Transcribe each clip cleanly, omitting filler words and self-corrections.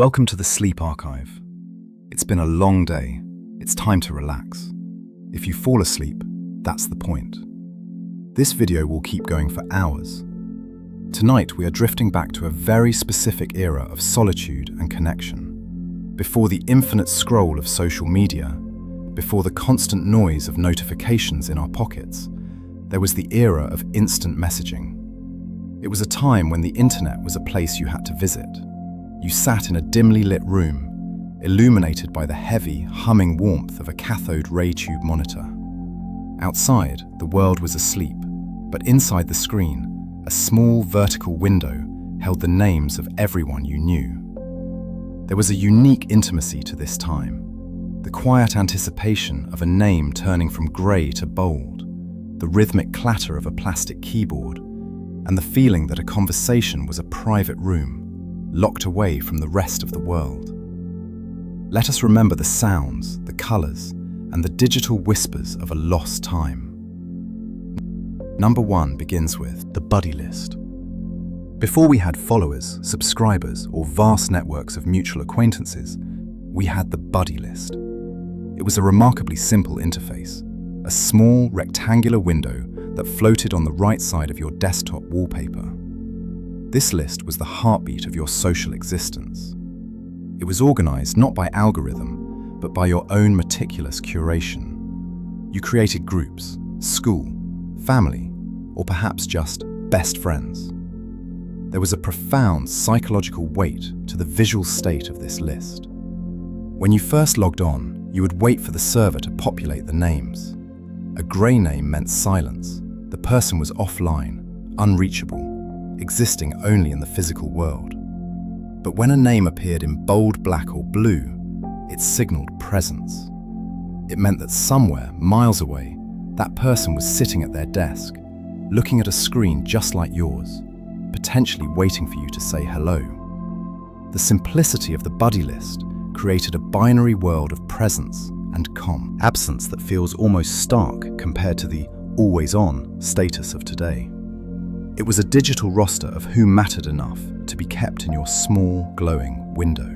Welcome to the Sleep Archive. It's been a long day. It's time to relax. If you fall asleep, that's the point. This video will keep going for hours. Tonight we are drifting back to a very specific era of solitude and connection. Before the infinite scroll of social media, before the constant noise of notifications in our pockets, there was the era of instant messaging. It was a time when the internet was a place you had to visit. You sat in a dimly lit room, illuminated by the heavy, humming warmth of a cathode ray tube monitor. Outside, the world was asleep, but inside the screen, a small vertical window held the names of everyone you knew. There was a unique intimacy to this time, the quiet anticipation of a name turning from grey to bold, the rhythmic clatter of a plastic keyboard, and the feeling that a conversation was a private room, locked away from the rest of the world. Let us remember the sounds, the colours, and the digital whispers of a lost time. Number 1 begins with the buddy list. Before we had followers, subscribers, or vast networks of mutual acquaintances, we had the buddy list. It was a remarkably simple interface, a small rectangular window that floated on the right side of your desktop wallpaper. This list was the heartbeat of your social existence. It was organized not by algorithm, but by your own meticulous curation. You created groups, school, family, or perhaps just best friends. There was a profound psychological weight to the visual state of this list. When you first logged on, you would wait for the server to populate the names. A grey name meant silence. The person was offline, unreachable, existing only in the physical world. But when a name appeared in bold black or blue, it signaled presence. It meant that somewhere, miles away, that person was sitting at their desk, looking at a screen just like yours, potentially waiting for you to say hello. The simplicity of the buddy list created a binary world of presence and absence that feels almost stark compared to the always-on status of today. It was a digital roster of who mattered enough to be kept in your small, glowing window.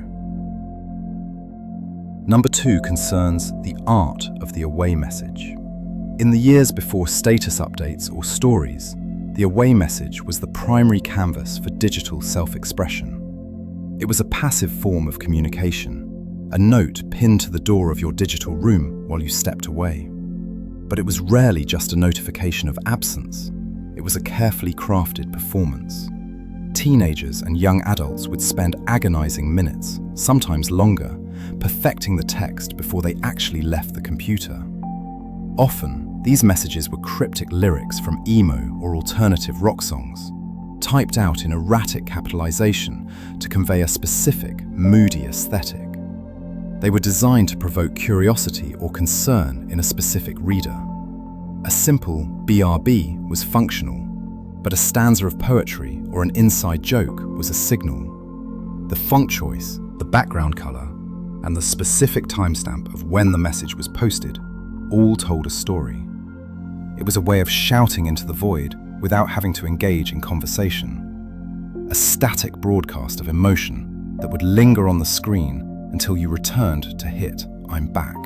Number 2 concerns the art of the away message. In the years before status updates or stories, the away message was the primary canvas for digital self-expression. It was a passive form of communication, a note pinned to the door of your digital room while you stepped away. But it was rarely just a notification of absence. It was a carefully crafted performance. Teenagers and young adults would spend agonizing minutes, sometimes longer, perfecting the text before they actually left the computer. Often, these messages were cryptic lyrics from emo or alternative rock songs, typed out in erratic capitalization to convey a specific, moody aesthetic. They were designed to provoke curiosity or concern in a specific reader. A simple BRB was functional, but a stanza of poetry or an inside joke was a signal. The font choice, the background color, and the specific timestamp of when the message was posted all told a story. It was a way of shouting into the void without having to engage in conversation. A static broadcast of emotion that would linger on the screen until you returned to hit "I'm back."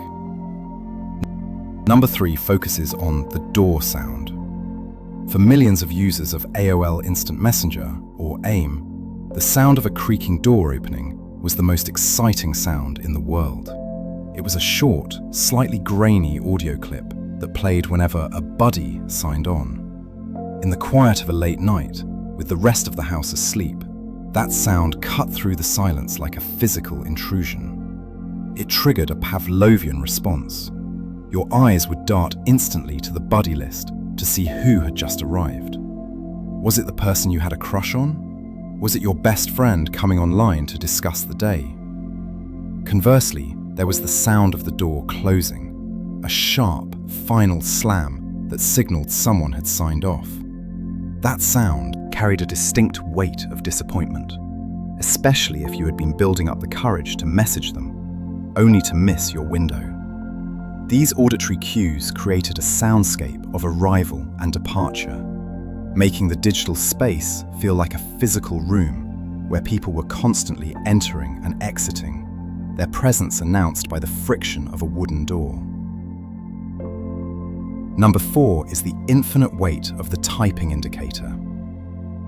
Number 3 focuses on the door sound. For millions of users of AOL Instant Messenger, or AIM, the sound of a creaking door opening was the most exciting sound in the world. It was a short, slightly grainy audio clip that played whenever a buddy signed on. In the quiet of a late night, with the rest of the house asleep, that sound cut through the silence like a physical intrusion. It triggered a Pavlovian response. Your eyes would dart instantly to the buddy list to see who had just arrived. Was it the person you had a crush on? Was it your best friend coming online to discuss the day? Conversely, there was the sound of the door closing, a sharp, final slam that signaled someone had signed off. That sound carried a distinct weight of disappointment, especially if you had been building up the courage to message them, only to miss your window. These auditory cues created a soundscape of arrival and departure, making the digital space feel like a physical room, where people were constantly entering and exiting, their presence announced by the friction of a wooden door. Number 4 is the infinite weight of the typing indicator.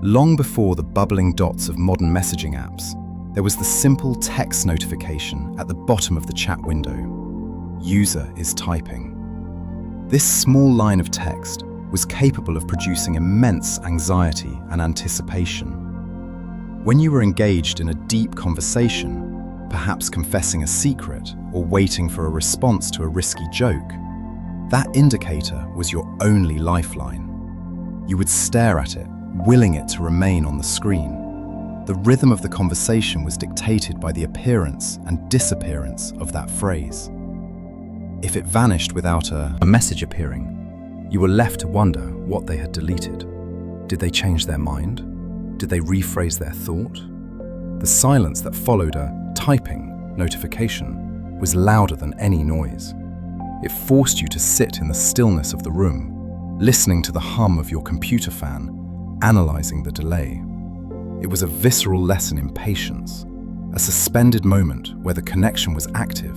Long before the bubbling dots of modern messaging apps, there was the simple text notification at the bottom of the chat window. User is typing. This small line of text was capable of producing immense anxiety and anticipation. When you were engaged in a deep conversation, perhaps confessing a secret or waiting for a response to a risky joke, that indicator was your only lifeline. You would stare at it, willing it to remain on the screen. The rhythm of the conversation was dictated by the appearance and disappearance of that phrase. If it vanished without a message appearing, you were left to wonder what they had deleted. Did they change their mind? Did they rephrase their thought? The silence that followed a typing notification was louder than any noise. It forced you to sit in the stillness of the room, listening to the hum of your computer fan, analyzing the delay. It was a visceral lesson in patience, a suspended moment where the connection was active,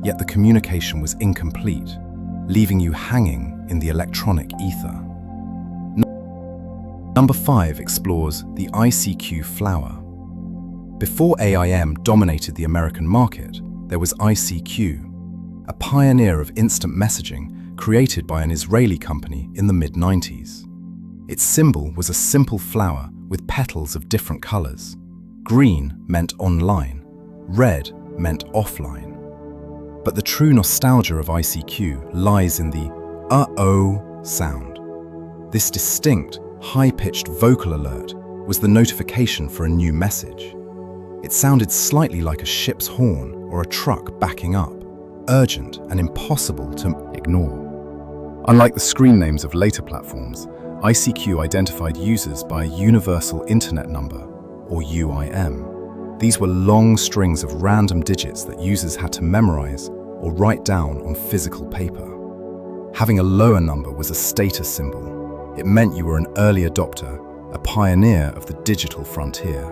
yet the communication was incomplete, leaving you hanging in the electronic ether. Number 5 explores the ICQ flower. Before AIM dominated the American market, there was ICQ, a pioneer of instant messaging created by an Israeli company in the mid-90s. Its symbol was a simple flower with petals of different colors. Green meant online, red meant offline. But the true nostalgia of ICQ lies in the "uh-oh" sound. This distinct, high-pitched vocal alert was the notification for a new message. It sounded slightly like a ship's horn or a truck backing up, urgent and impossible to ignore. Unlike the screen names of later platforms, ICQ identified users by a universal internet number, or UIM. These were long strings of random digits that users had to memorize or write down on physical paper. Having a lower number was a status symbol. It meant you were an early adopter, a pioneer of the digital frontier.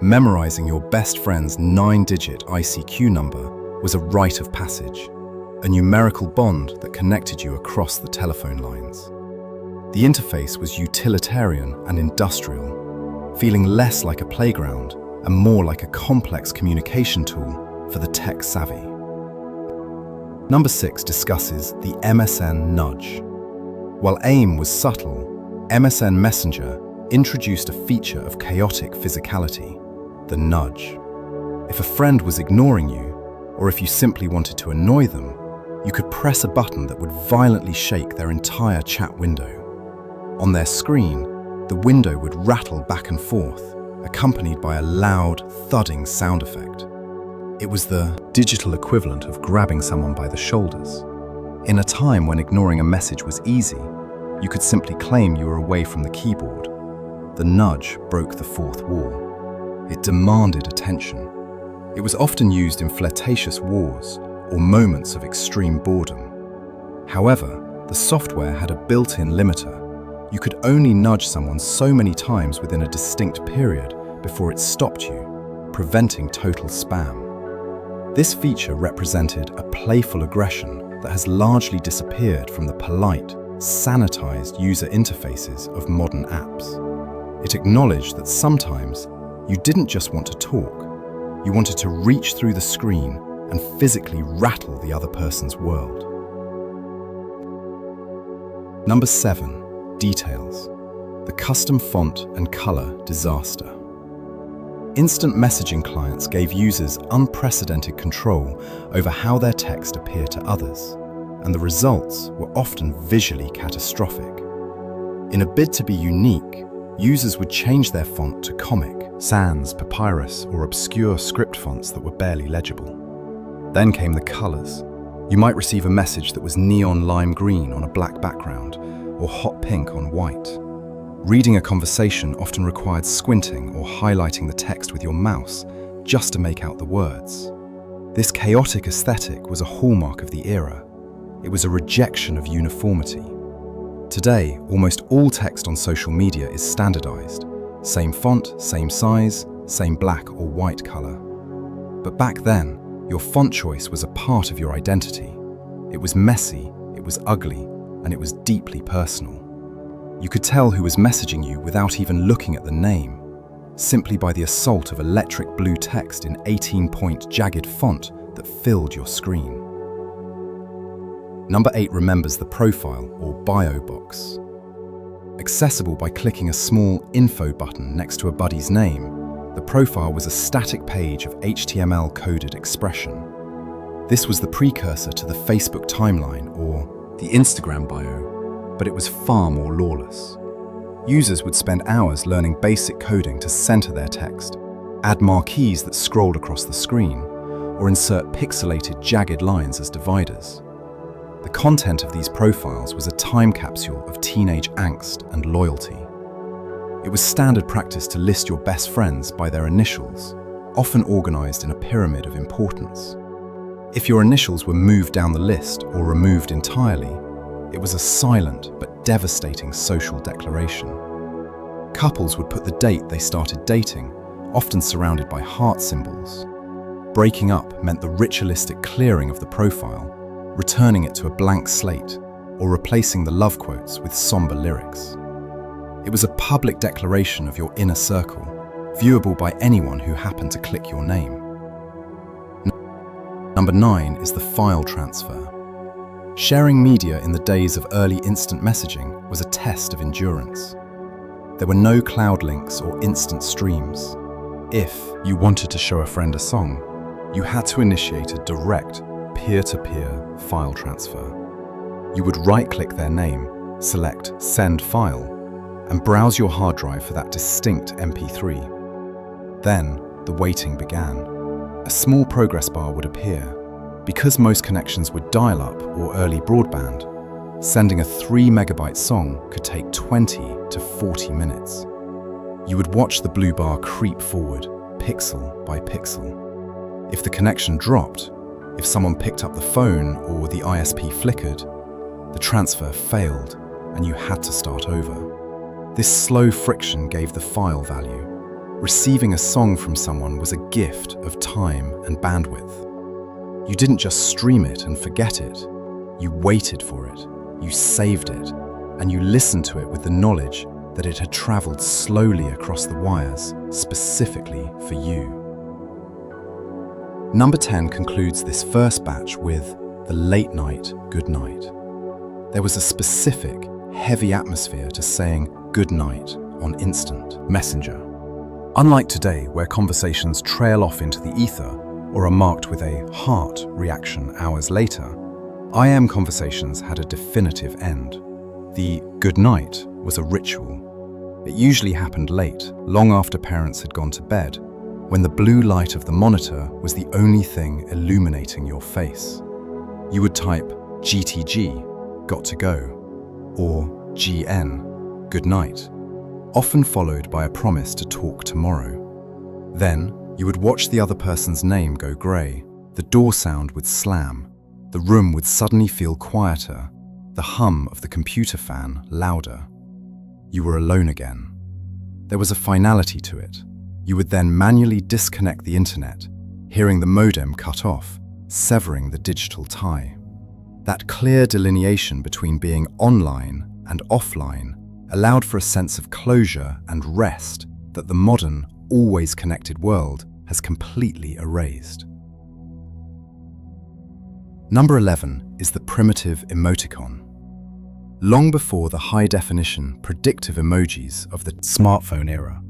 Memorizing your best friend's 9-digit ICQ number was a rite of passage, a numerical bond that connected you across the telephone lines. The interface was utilitarian and industrial, feeling less like a playground and more like a complex communication tool for the tech-savvy. Number 6 discusses the MSN nudge. While AIM was subtle, MSN Messenger introduced a feature of chaotic physicality, the nudge. If a friend was ignoring you, or if you simply wanted to annoy them, you could press a button that would violently shake their entire chat window. On their screen, the window would rattle back and forth, accompanied by a loud, thudding sound effect. It was the digital equivalent of grabbing someone by the shoulders. In a time when ignoring a message was easy, you could simply claim you were away from the keyboard. The nudge broke the fourth wall. It demanded attention. It was often used in flirtatious wars or moments of extreme boredom. However, the software had a built-in limiter. You could only nudge someone so many times within a distinct period before it stopped you, preventing total spam. This feature represented a playful aggression that has largely disappeared from the polite, sanitized user interfaces of modern apps. It acknowledged that sometimes you didn't just want to talk, you wanted to reach through the screen and physically rattle the other person's world. Number 7, details. The custom font and color disaster. Instant messaging clients gave users unprecedented control over how their text appeared to others, and the results were often visually catastrophic. In a bid to be unique, users would change their font to Comic, Sans, Papyrus, or obscure script fonts that were barely legible. Then came the colors. You might receive a message that was neon lime green on a black background, or hot pink on white. Reading a conversation often required squinting or highlighting the text with your mouse just to make out the words. This chaotic aesthetic was a hallmark of the era. It was a rejection of uniformity. Today, almost all text on social media is standardized. Same font, same size, same black or white color. But back then, your font choice was a part of your identity. It was messy, it was ugly, and it was deeply personal. You could tell who was messaging you without even looking at the name, simply by the assault of electric blue text in 18-point jagged font that filled your screen. Number 8 remembers the profile or bio box. Accessible by clicking a small info button next to a buddy's name, the profile was a static page of HTML-coded expression. This was the precursor to the Facebook timeline or the Instagram bio, but it was far more lawless. Users would spend hours learning basic coding to center their text, add marquees that scrolled across the screen, or insert pixelated, jagged lines as dividers. The content of these profiles was a time capsule of teenage angst and loyalty. It was standard practice to list your best friends by their initials, often organized in a pyramid of importance. If your initials were moved down the list or removed entirely, it was a silent but devastating social declaration. Couples would put the date they started dating, often surrounded by heart symbols. Breaking up meant the ritualistic clearing of the profile, returning it to a blank slate, or replacing the love quotes with somber lyrics. It was a public declaration of your inner circle, viewable by anyone who happened to click your name. Number 9 is the file transfer. Sharing media in the days of early instant messaging was a test of endurance. There were no cloud links or instant streams. If you wanted to show a friend a song, you had to initiate a direct, peer-to-peer file transfer. You would right-click their name, select Send File, and browse your hard drive for that distinct MP3. Then, the waiting began. A small progress bar would appear. Because most connections were dial-up or early broadband, sending a 3 megabyte song could take 20 to 40 minutes. You would watch the blue bar creep forward, pixel by pixel. If the connection dropped, if someone picked up the phone or the ISP flickered, the transfer failed and you had to start over. This slow friction gave the file value. Receiving a song from someone was a gift of time and bandwidth. You didn't just stream it and forget it. You waited for it, you saved it, and you listened to it with the knowledge that it had traveled slowly across the wires, specifically for you. Number 10 concludes this first batch with the late night goodnight. There was a specific, heavy atmosphere to saying goodnight on instant messenger. Unlike today, where conversations trail off into the ether or are marked with a heart reaction hours later, IM conversations had a definitive end. The goodnight was a ritual. It usually happened late, long after parents had gone to bed, when the blue light of the monitor was the only thing illuminating your face. You would type GTG, got to go, or GN, good night, often followed by a promise to talk tomorrow. Then, you would watch the other person's name go grey, the door sound would slam, the room would suddenly feel quieter, the hum of the computer fan louder. You were alone again. There was a finality to it. You would then manually disconnect the internet, hearing the modem cut off, severing the digital tie. That clear delineation between being online and offline allowed for a sense of closure and rest that the modern, always connected world has completely erased. Number 11 is the primitive emoticon. Long before the high-definition, predictive emojis of the smartphone era,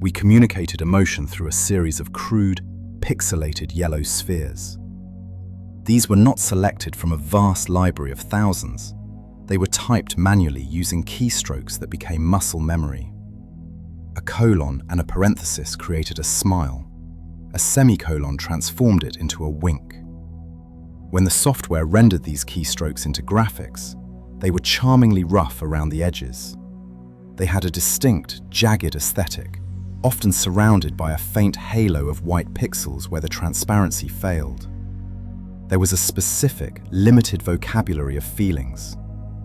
we communicated emotion through a series of crude, pixelated yellow spheres. These were not selected from a vast library of thousands. They were typed manually using keystrokes that became muscle memory. A colon and a parenthesis created a smile. A semicolon transformed it into a wink. When the software rendered these keystrokes into graphics, they were charmingly rough around the edges. They had a distinct, jagged aesthetic, often surrounded by a faint halo of white pixels where the transparency failed. There was a specific, limited vocabulary of feelings: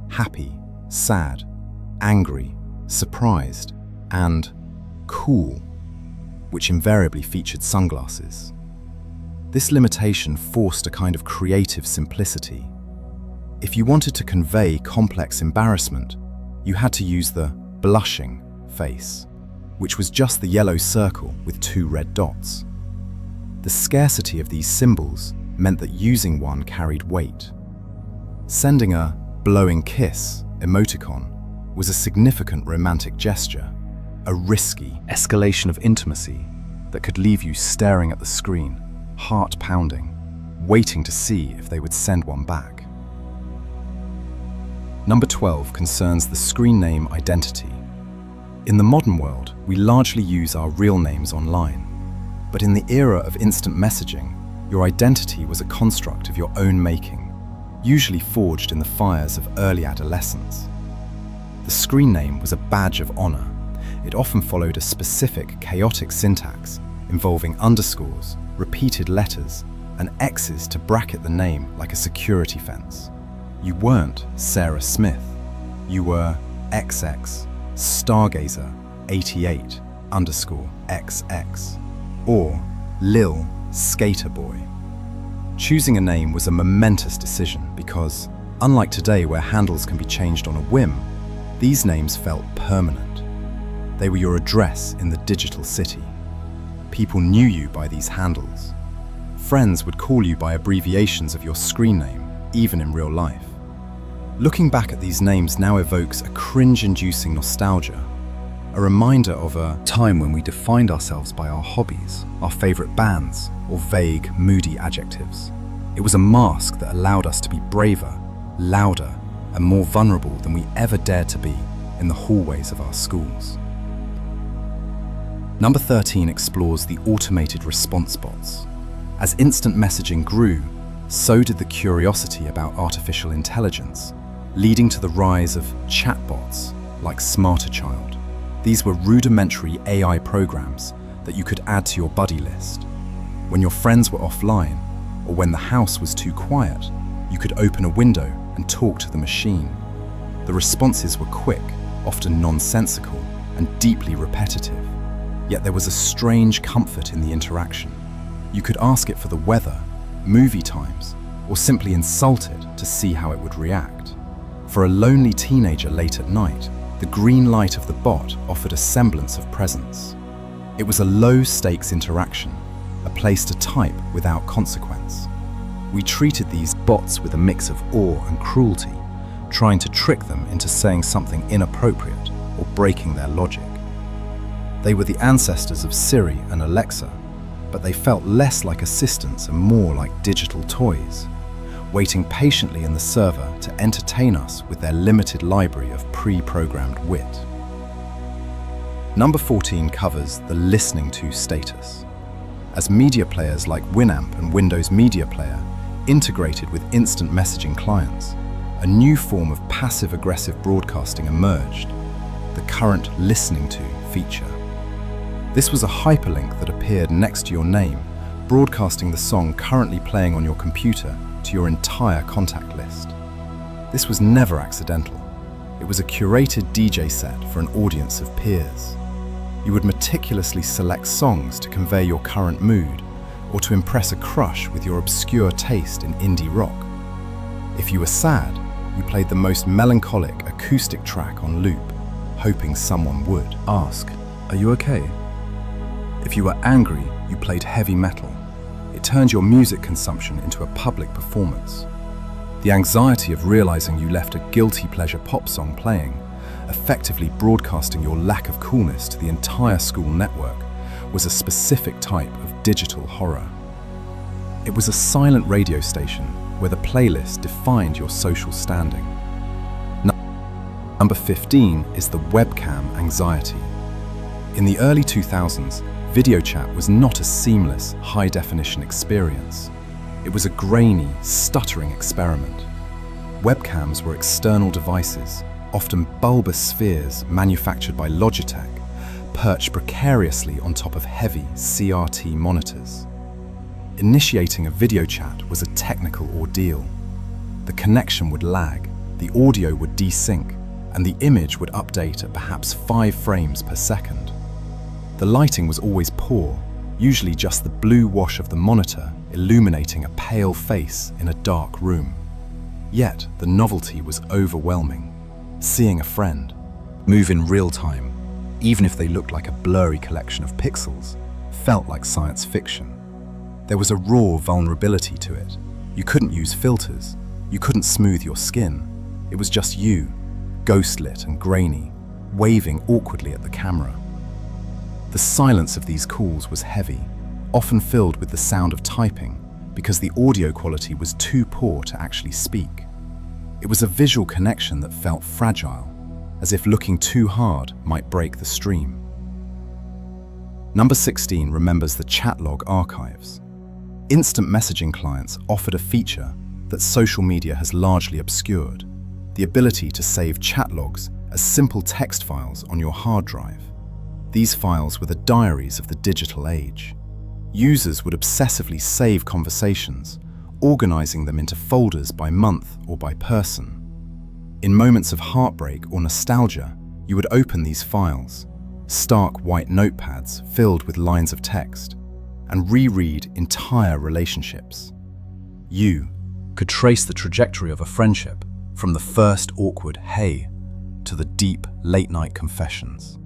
happy, sad, angry, surprised, and cool. which invariably featured sunglasses. This limitation forced a kind of creative simplicity. If you wanted to convey complex embarrassment, you had to use the blushing face, which was just the yellow circle with 2 red dots. The scarcity of these symbols meant that using one carried weight. Sending a blowing kiss emoticon was a significant romantic gesture, a risky escalation of intimacy that could leave you staring at the screen, heart pounding, waiting to see if they would send one back. Number 12 concerns the screen name identity. In the modern world, we largely use our real names online. But in the era of instant messaging, your identity was a construct of your own making, usually forged in the fires of early adolescence. The screen name was a badge of honor. It often followed a specific, chaotic syntax involving underscores, repeated letters, and X's to bracket the name like a security fence. You weren't Sarah Smith. You were XX Stargazer 88 _XX or Lil Skater Boy. Choosing a name was a momentous decision because, unlike today where handles can be changed on a whim, these names felt permanent. They were your address in the digital city. People knew you by these handles. Friends would call you by abbreviations of your screen name, even in real life. Looking back at these names now evokes a cringe-inducing nostalgia, a reminder of a time when we defined ourselves by our hobbies, our favorite bands, or vague, moody adjectives. It was a mask that allowed us to be braver, louder, and more vulnerable than we ever dared to be in the hallways of our schools. Number 13 explores the automated response bots. As instant messaging grew, so did the curiosity about artificial intelligence, leading to the rise of chatbots like Smarter Child. These were rudimentary AI programs that you could add to your buddy list. When your friends were offline, or when the house was too quiet, you could open a window and talk to the machine. The responses were quick, often nonsensical, and deeply repetitive. Yet there was a strange comfort in the interaction. You could ask it for the weather, movie times, or simply insult it to see how it would react. For a lonely teenager late at night, the green light of the bot offered a semblance of presence. It was a low-stakes interaction, a place to type without consequence. We treated these bots with a mix of awe and cruelty, trying to trick them into saying something inappropriate or breaking their logic. They were the ancestors of Siri and Alexa, but they felt less like assistants and more like digital toys, waiting patiently in the server to entertain us with their limited library of pre-programmed wit. Number 14 covers the listening to status. As media players like Winamp and Windows Media Player integrated with instant messaging clients, a new form of passive-aggressive broadcasting emerged, the current listening to feature. This was a hyperlink that appeared next to your name, broadcasting the song currently playing on your computer to your entire contact list. This was never accidental. It was a curated DJ set for an audience of peers. You would meticulously select songs to convey your current mood or to impress a crush with your obscure taste in indie rock. If you were sad, you played the most melancholic acoustic track on loop, hoping someone would ask, "Are you okay?" If you were angry, you played heavy metal. It turned your music consumption into a public performance. The anxiety of realizing you left a guilty pleasure pop song playing, effectively broadcasting your lack of coolness to the entire school network, was a specific type of digital horror. It was a silent radio station where the playlist defined your social standing. Number 15 is the webcam anxiety. In the early 2000s, video chat was not a seamless, high-definition experience. It was a grainy, stuttering experiment. Webcams were external devices, often bulbous spheres manufactured by Logitech, perched precariously on top of heavy CRT monitors. Initiating a video chat was a technical ordeal. The connection would lag, the audio would desync, and the image would update at perhaps 5 frames per second. The lighting was always poor, usually just the blue wash of the monitor illuminating a pale face in a dark room. Yet the novelty was overwhelming. Seeing a friend move in real time, even if they looked like a blurry collection of pixels, felt like science fiction. There was a raw vulnerability to it. You couldn't use filters. You couldn't smooth your skin. It was just you, ghostlit and grainy, waving awkwardly at the camera. The silence of these calls was heavy, often filled with the sound of typing, because the audio quality was too poor to actually speak. It was a visual connection that felt fragile, as if looking too hard might break the stream. Number 16 remembers the chat log archives. Instant messaging clients offered a feature that social media has largely obscured: the ability to save chat logs as simple text files on your hard drive. These files were the diaries of the digital age. Users would obsessively save conversations, organizing them into folders by month or by person. In moments of heartbreak or nostalgia, you would open these files, stark white notepads filled with lines of text, and reread entire relationships. You could trace the trajectory of a friendship from the first awkward "hey" to the deep late-night confessions.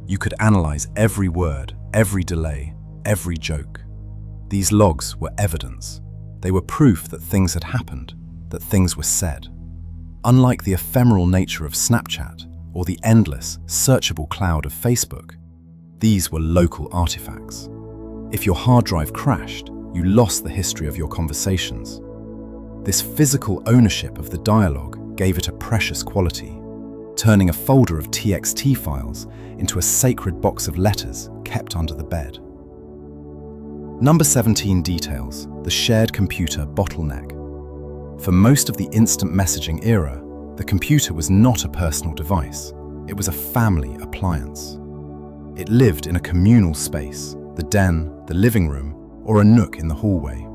You could analyze every word, every delay, every joke. These logs were evidence. They were proof that things had happened, that things were said. Unlike the ephemeral nature of Snapchat or the endless, searchable cloud of Facebook, these were local artifacts. If your hard drive crashed, you lost the history of your conversations. This physical ownership of the dialogue gave it a precious quality, turning a folder of TXT files into a sacred box of letters kept under the bed. Number 17 details the shared computer bottleneck. For most of the instant messaging era, the computer was not a personal device. It was a family appliance. It lived in a communal space, the den, the living room, or a nook in the hallway.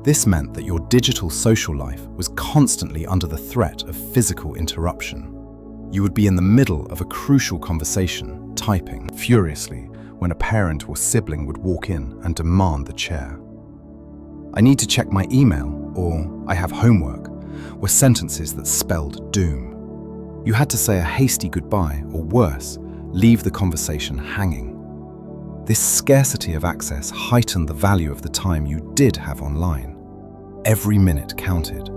This meant that your digital social life was constantly under the threat of physical interruption. You would be in the middle of a crucial conversation, typing furiously, when a parent or sibling would walk in and demand the chair. "I need to check my email," or "I have homework," were sentences that spelled doom. You had to say a hasty goodbye, or worse, leave the conversation hanging. This scarcity of access heightened the value of the time you did have online. Every minute counted.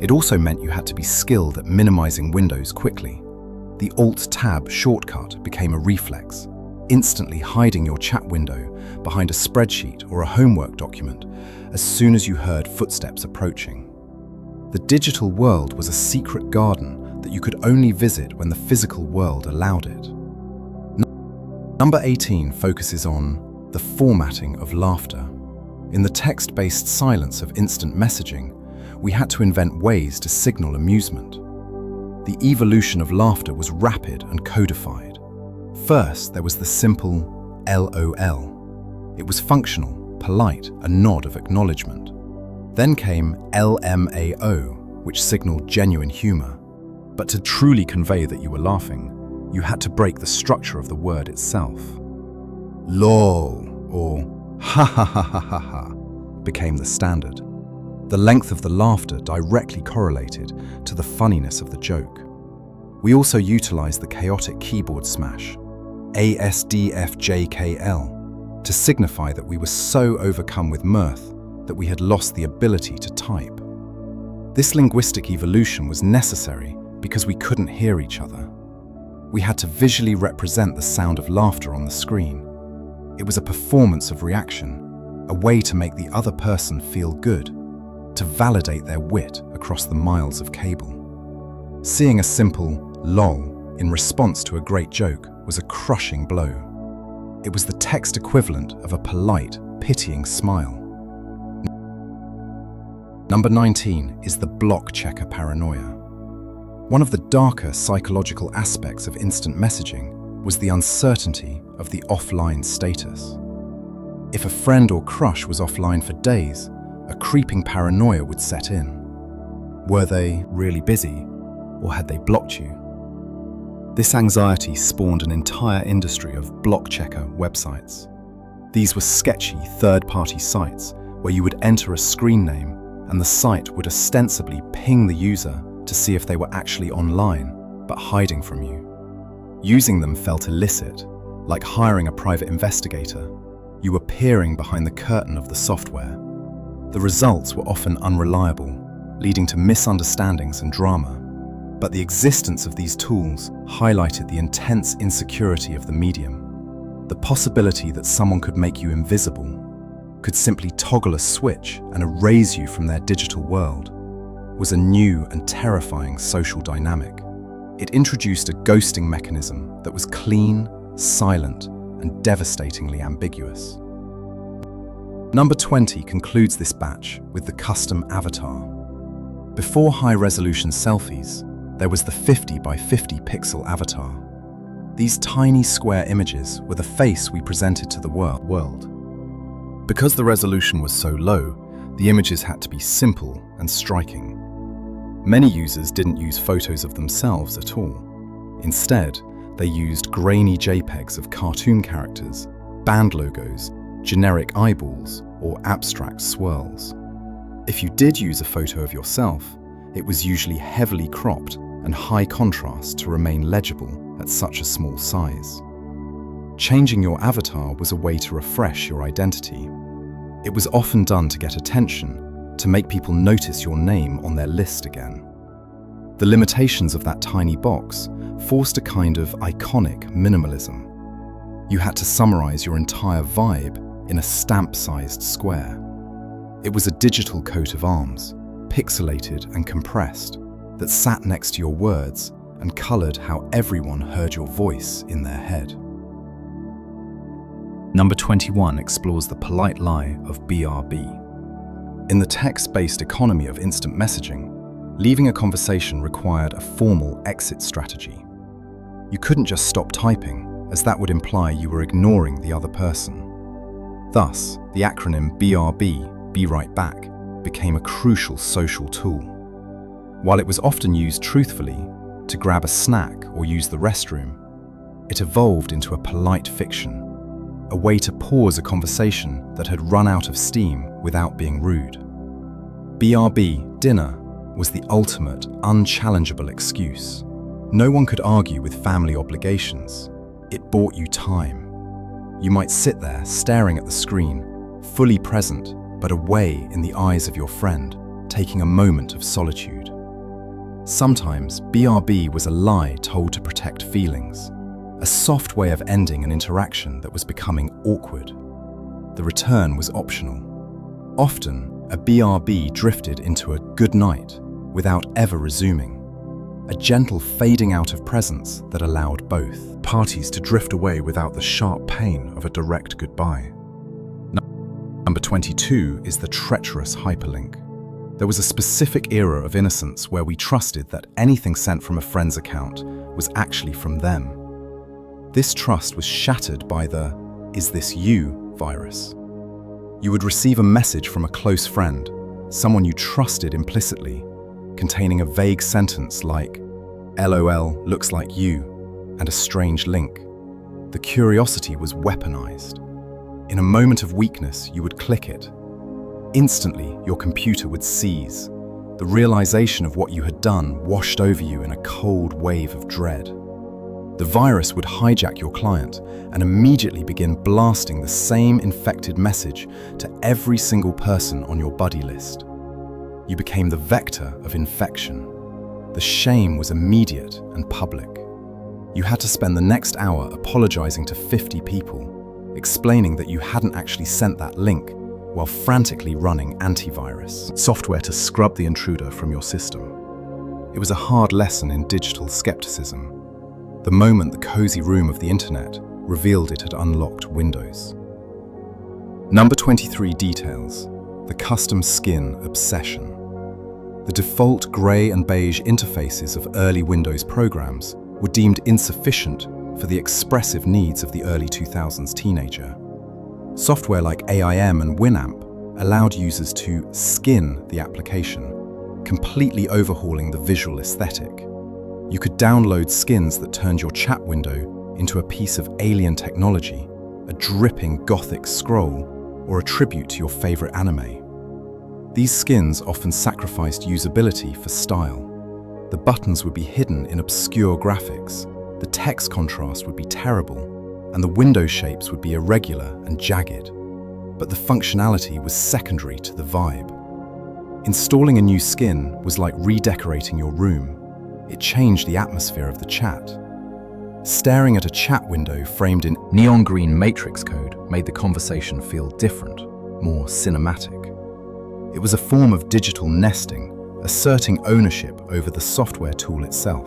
It also meant you had to be skilled at minimizing windows quickly. The Alt-Tab shortcut became a reflex, instantly hiding your chat window behind a spreadsheet or a homework document as soon as you heard footsteps approaching. The digital world was a secret garden that you could only visit when the physical world allowed it. Number 18 focuses on the formatting of laughter. In the text-based silence of instant messaging, we had to invent ways to signal amusement. The evolution of laughter was rapid and codified. First, there was the simple LOL. It was functional, polite, a nod of acknowledgement. Then came LMAO, which signaled genuine humor. But to truly convey that you were laughing, you had to break the structure of the word itself. LOL, or ha ha ha ha ha ha, became the standard. The length of the laughter directly correlated to the funniness of the joke. We also utilized the chaotic keyboard smash, ASDFJKL, to signify that we were so overcome with mirth that we had lost the ability to type. This linguistic evolution was necessary because we couldn't hear each other. We had to visually represent the sound of laughter on the screen. It was a performance of reaction, a way to make the other person feel good, to validate their wit across the miles of cable. Seeing a simple lol in response to a great joke was a crushing blow. It was the text equivalent of a polite, pitying smile. Number 19 is the block checker paranoia. One of the darker psychological aspects of instant messaging was the uncertainty of the offline status. If a friend or crush was offline for days, a creeping paranoia would set in. Were they really busy, or had they blocked you? This anxiety spawned an entire industry of block checker websites. These were sketchy third-party sites where you would enter a screen name and the site would ostensibly ping the user to see if they were actually online, but hiding from you. Using them felt illicit, like hiring a private investigator. You were peering behind the curtain of the software. The results were often unreliable, leading to misunderstandings and drama. But the existence of these tools highlighted the intense insecurity of the medium. The possibility that someone could make you invisible, could simply toggle a switch and erase you from their digital world, was a new and terrifying social dynamic. It introduced a ghosting mechanism that was clean, silent, and devastatingly ambiguous. Number 20 concludes this batch with the custom avatar. Before high-resolution selfies, there was the 50 by 50 pixel avatar. These tiny square images were the face we presented to the world. Because the resolution was so low, the images had to be simple and striking. Many users didn't use photos of themselves at all. Instead, they used grainy JPEGs of cartoon characters, band logos, generic eyeballs, or abstract swirls. If you did use a photo of yourself, it was usually heavily cropped and high contrast to remain legible at such a small size. Changing your avatar was a way to refresh your identity. It was often done to get attention, to make people notice your name on their list again. The limitations of that tiny box forced a kind of iconic minimalism. You had to summarize your entire vibe in a stamp-sized square. It was a digital coat of arms, pixelated and compressed, that sat next to your words and colored how everyone heard your voice in their head. Number 21 explores the polite lie of BRB. In the text-based economy of instant messaging, leaving a conversation required a formal exit strategy. You couldn't just stop typing, as that would imply you were ignoring the other person. Thus, the acronym BRB, Be Right Back, became a crucial social tool. While it was often used truthfully, to grab a snack or use the restroom, it evolved into a polite fiction, a way to pause a conversation that had run out of steam without being rude. BRB, dinner, was the ultimate, unchallengeable excuse. No one could argue with family obligations. It bought you time. You might sit there staring at the screen, fully present, but away in the eyes of your friend, taking a moment of solitude. Sometimes, BRB was a lie told to protect feelings, a soft way of ending an interaction that was becoming awkward. The return was optional. Often, a BRB drifted into a good night without ever resuming, a gentle fading out of presence that allowed both parties to drift away without the sharp pain of a direct goodbye. Number 22 is the treacherous hyperlink. There was a specific era of innocence where we trusted that anything sent from a friend's account was actually from them. This trust was shattered by the "Is this you?" virus. You would receive a message from a close friend, someone you trusted implicitly, containing a vague sentence like, "LOL, looks like you," and a strange link. The curiosity was weaponized. In a moment of weakness, you would click it. Instantly, your computer would seize. The realization of what you had done washed over you in a cold wave of dread. The virus would hijack your client and immediately begin blasting the same infected message to every single person on your buddy list. You became the vector of infection. The shame was immediate and public. You had to spend the next hour apologizing to 50 people, explaining that you hadn't actually sent that link while frantically running antivirus software to scrub the intruder from your system. It was a hard lesson in digital skepticism. The moment the cozy room of the internet revealed it had unlocked Windows. Number 23 details the custom skin obsession. The default grey and beige interfaces of early Windows programs were deemed insufficient for the expressive needs of the early 2000s teenager. Software like AIM and Winamp allowed users to skin the application, completely overhauling the visual aesthetic. You could download skins that turned your chat window into a piece of alien technology, a dripping gothic scroll, or a tribute to your favorite anime. These skins often sacrificed usability for style. The buttons would be hidden in obscure graphics, the text contrast would be terrible, and the window shapes would be irregular and jagged. But the functionality was secondary to the vibe. Installing a new skin was like redecorating your room. It changed the atmosphere of the chat. Staring at a chat window framed in neon green matrix code made the conversation feel different, more cinematic. It was a form of digital nesting, asserting ownership over the software tool itself,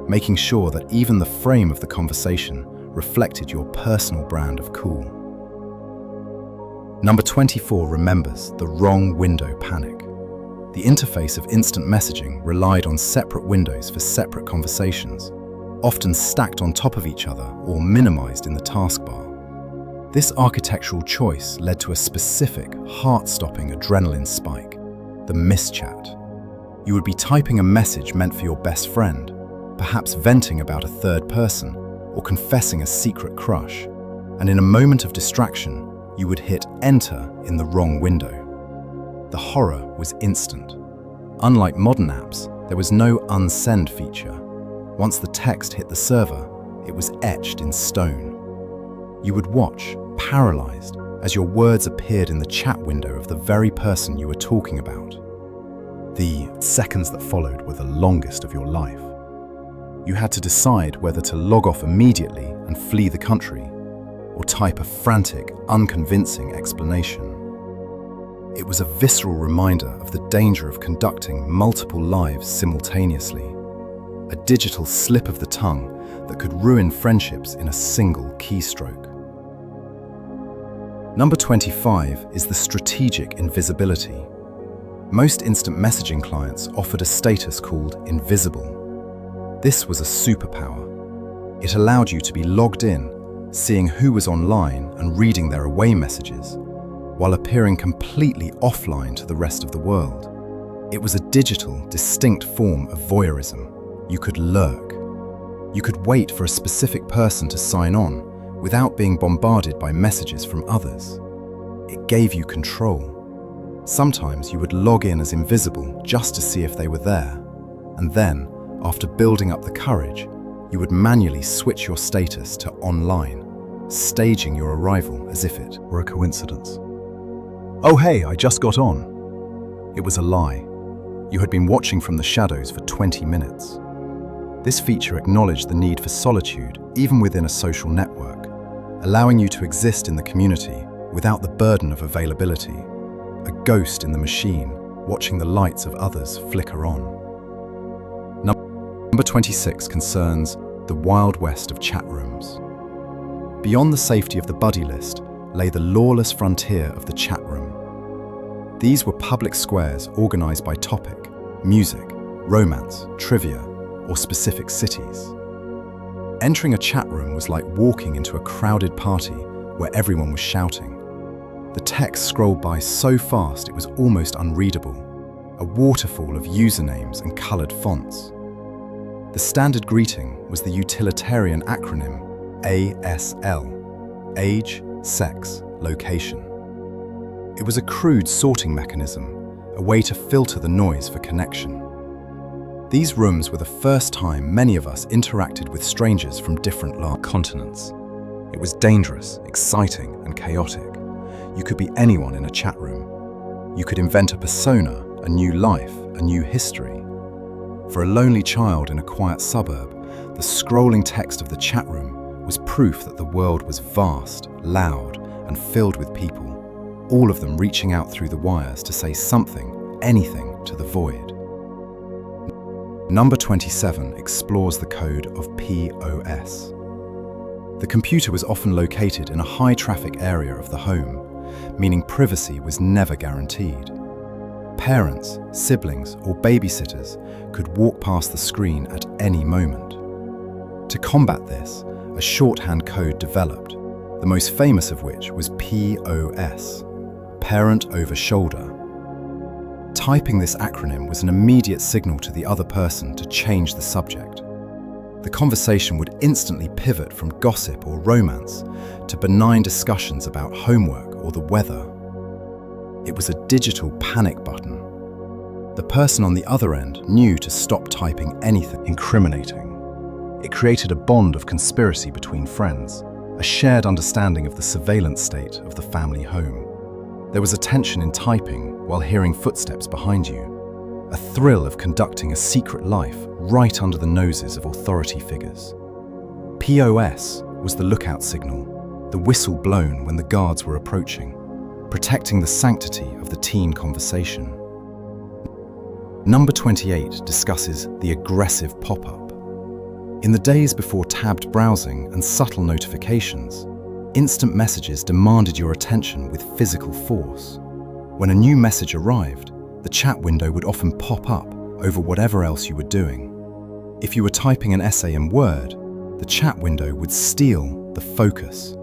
making sure that even the frame of the conversation reflected your personal brand of cool. Number 24 remembers the wrong window panic. The interface of instant messaging relied on separate windows for separate conversations, often stacked on top of each other or minimized in the taskbar. This architectural choice led to a specific, heart-stopping adrenaline spike, the mischat. You would be typing a message meant for your best friend, perhaps venting about a third person or confessing a secret crush, and in a moment of distraction, you would hit enter in the wrong window. The horror was instant. Unlike modern apps, there was no unsend feature. Once the text hit the server, it was etched in stone. You would watch, paralyzed, as your words appeared in the chat window of the very person you were talking about. The seconds that followed were the longest of your life. You had to decide whether to log off immediately and flee the country, or type a frantic, unconvincing explanation. It was a visceral reminder of the danger of conducting multiple lives simultaneously, a digital slip of the tongue that could ruin friendships in a single keystroke. Number 25 is the strategic invisibility. Most instant messaging clients offered a status called invisible. This was a superpower. It allowed you to be logged in, seeing who was online and reading their away messages, while appearing completely offline to the rest of the world. It was a digital, distinct form of voyeurism. You could lurk. You could wait for a specific person to sign on without being bombarded by messages from others. It gave you control. Sometimes you would log in as invisible just to see if they were there, and then, after building up the courage, you would manually switch your status to online, staging your arrival as if it were a coincidence. "Oh hey, I just got on." It was a lie. You had been watching from the shadows for 20 minutes. This feature acknowledged the need for solitude even within a social network, allowing you to exist in the community without the burden of availability, a ghost in the machine watching the lights of others flicker on. Number 26 concerns the Wild West of chat rooms. Beyond the safety of the buddy list lay the lawless frontier of the chat room. These were public squares organized by topic, music, romance, trivia, or specific cities. Entering a chat room was like walking into a crowded party where everyone was shouting. The text scrolled by so fast it was almost unreadable, a waterfall of usernames and colored fonts. The standard greeting was the utilitarian acronym ASL, age, sex, location. It was a crude sorting mechanism, a way to filter the noise for connection. These rooms were the first time many of us interacted with strangers from different continents. It was dangerous, exciting, and chaotic. You could be anyone in a chat room. You could invent a persona, a new life, a new history. For a lonely child in a quiet suburb, the scrolling text of the chat room was proof that the world was vast, loud, and filled with people, all of them reaching out through the wires to say something, anything, to the void. Number 27 explores the code of POS. The computer was often located in a high-traffic area of the home, meaning privacy was never guaranteed. Parents, siblings, or babysitters could walk past the screen at any moment. To combat this, a shorthand code developed, the most famous of which was POS, Parent Over Shoulder. Typing this acronym was an immediate signal to the other person to change the subject. The conversation would instantly pivot from gossip or romance to benign discussions about homework or the weather. It was a digital panic button. The person on the other end knew to stop typing anything incriminating. It created a bond of conspiracy between friends, a shared understanding of the surveillance state of the family home. There was a tension in typing while hearing footsteps behind you, a thrill of conducting a secret life right under the noses of authority figures. POS was the lookout signal, the whistle blown when the guards were approaching, protecting the sanctity of the teen conversation. Number 28 discusses the aggressive pop-up. In the days before tabbed browsing and subtle notifications, instant messages demanded your attention with physical force. When a new message arrived, the chat window would often pop up over whatever else you were doing. If you were typing an essay in Word, the chat window would steal the focus,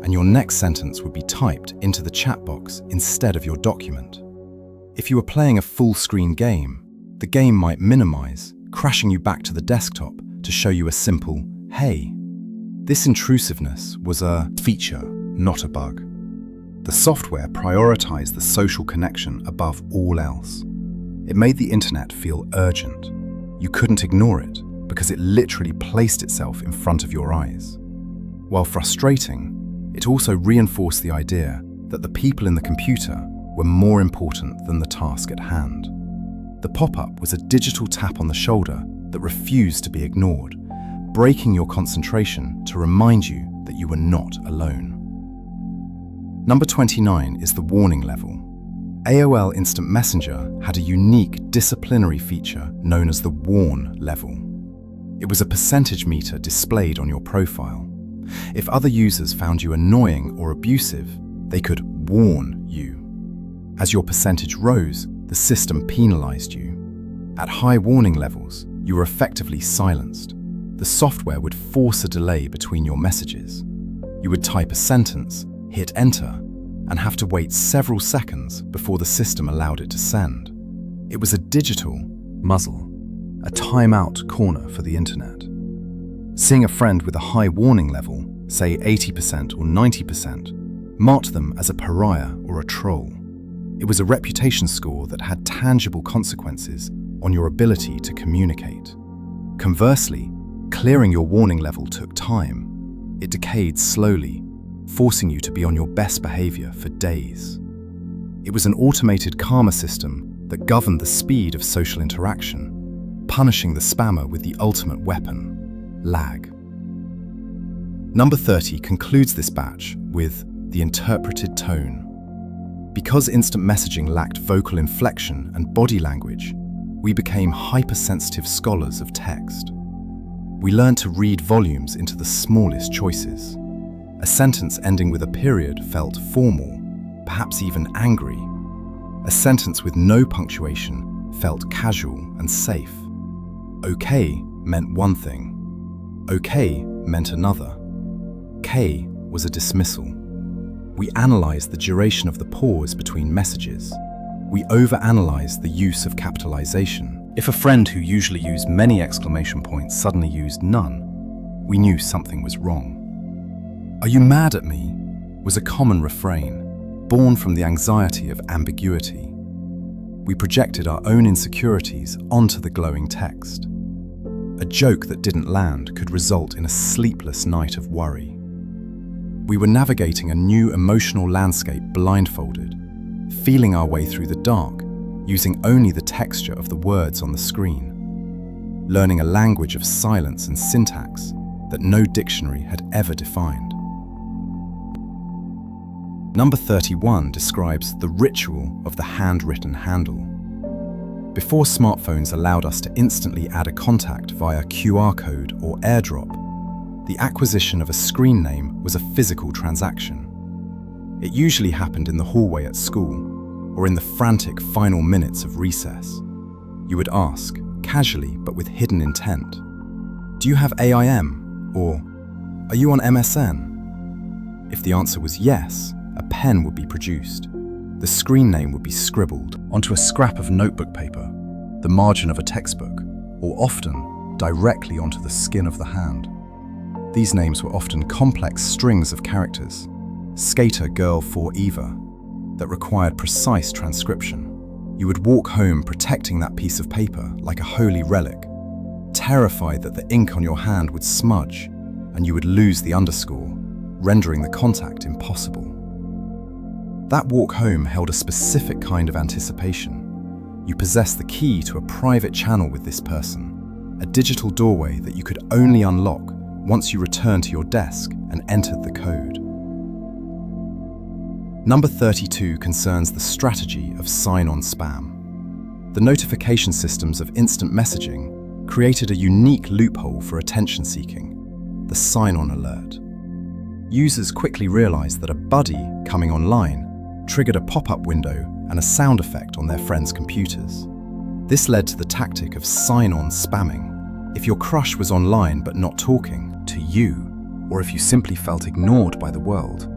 and your next sentence would be typed into the chat box instead of your document. If you were playing a full-screen game, the game might minimize, crashing you back to the desktop to show you a simple, "Hey." This intrusiveness was a feature, not a bug. The software prioritized the social connection above all else. It made the internet feel urgent. You couldn't ignore it because it literally placed itself in front of your eyes. While frustrating, it also reinforced the idea that the people in the computer were more important than the task at hand. The pop-up was a digital tap on the shoulder that refused to be ignored, breaking your concentration to remind you that you were not alone. Number 29 is the warning level. AOL Instant Messenger had a unique disciplinary feature known as the warn level. It was a percentage meter displayed on your profile. If other users found you annoying or abusive, they could warn you. As your percentage rose, the system penalized you. At high warning levels, you were effectively silenced. The software would force a delay between your messages. You would type a sentence, hit enter, and have to wait several seconds before the system allowed it to send. It was a digital muzzle, a timeout corner for the internet. Seeing a friend with a high warning level, say 80% or 90%, marked them as a pariah or a troll. It was a reputation score that had tangible consequences on your ability to communicate. Conversely, clearing your warning level took time. It decayed slowly, forcing you to be on your best behavior for days. It was an automated karma system that governed the speed of social interaction, punishing the spammer with the ultimate weapon, lag. Number 30 concludes this batch with the interpreted tone. Because instant messaging lacked vocal inflection and body language, we became hypersensitive scholars of text. We learned to read volumes into the smallest choices. A sentence ending with a period felt formal, perhaps even angry. A sentence with no punctuation felt casual and safe. Okay meant one thing. Okay meant another. K was a dismissal. We analysed the duration of the pause between messages. We overanalyzed the use of capitalization. If a friend who usually used many exclamation points suddenly used none, we knew something was wrong. "Are you mad at me?" was a common refrain, born from the anxiety of ambiguity. We projected our own insecurities onto the glowing text. A joke that didn't land could result in a sleepless night of worry. We were navigating a new emotional landscape blindfolded, feeling our way through the dark, using only the texture of the words on the screen, learning a language of silence and syntax that no dictionary had ever defined. Number 31 describes the ritual of the handwritten handle. Before smartphones allowed us to instantly add a contact via QR code or airdrop, the acquisition of a screen name was a physical transaction. It usually happened in the hallway at school or in the frantic final minutes of recess. You would ask, casually but with hidden intent, "Do you have AIM?" or "Are you on MSN?" If the answer was yes, a pen would be produced. The screen name would be scribbled onto a scrap of notebook paper, the margin of a textbook, or often directly onto the skin of the hand. These names were often complex strings of characters, Skater Girl 4 Eva, that required precise transcription. You would walk home protecting that piece of paper like a holy relic, terrified that the ink on your hand would smudge and you would lose the underscore, rendering the contact impossible. That walk home held a specific kind of anticipation. You possessed the key to a private channel with this person, a digital doorway that you could only unlock once you returned to your desk and entered the code. Number 32 concerns the strategy of sign-on spam. The notification systems of instant messaging created a unique loophole for attention-seeking, the sign-on alert. Users quickly realized that a buddy coming online triggered a pop-up window and a sound effect on their friends' computers. This led to the tactic of sign-on spamming. If your crush was online but not talking to you, or if you simply felt ignored by the world,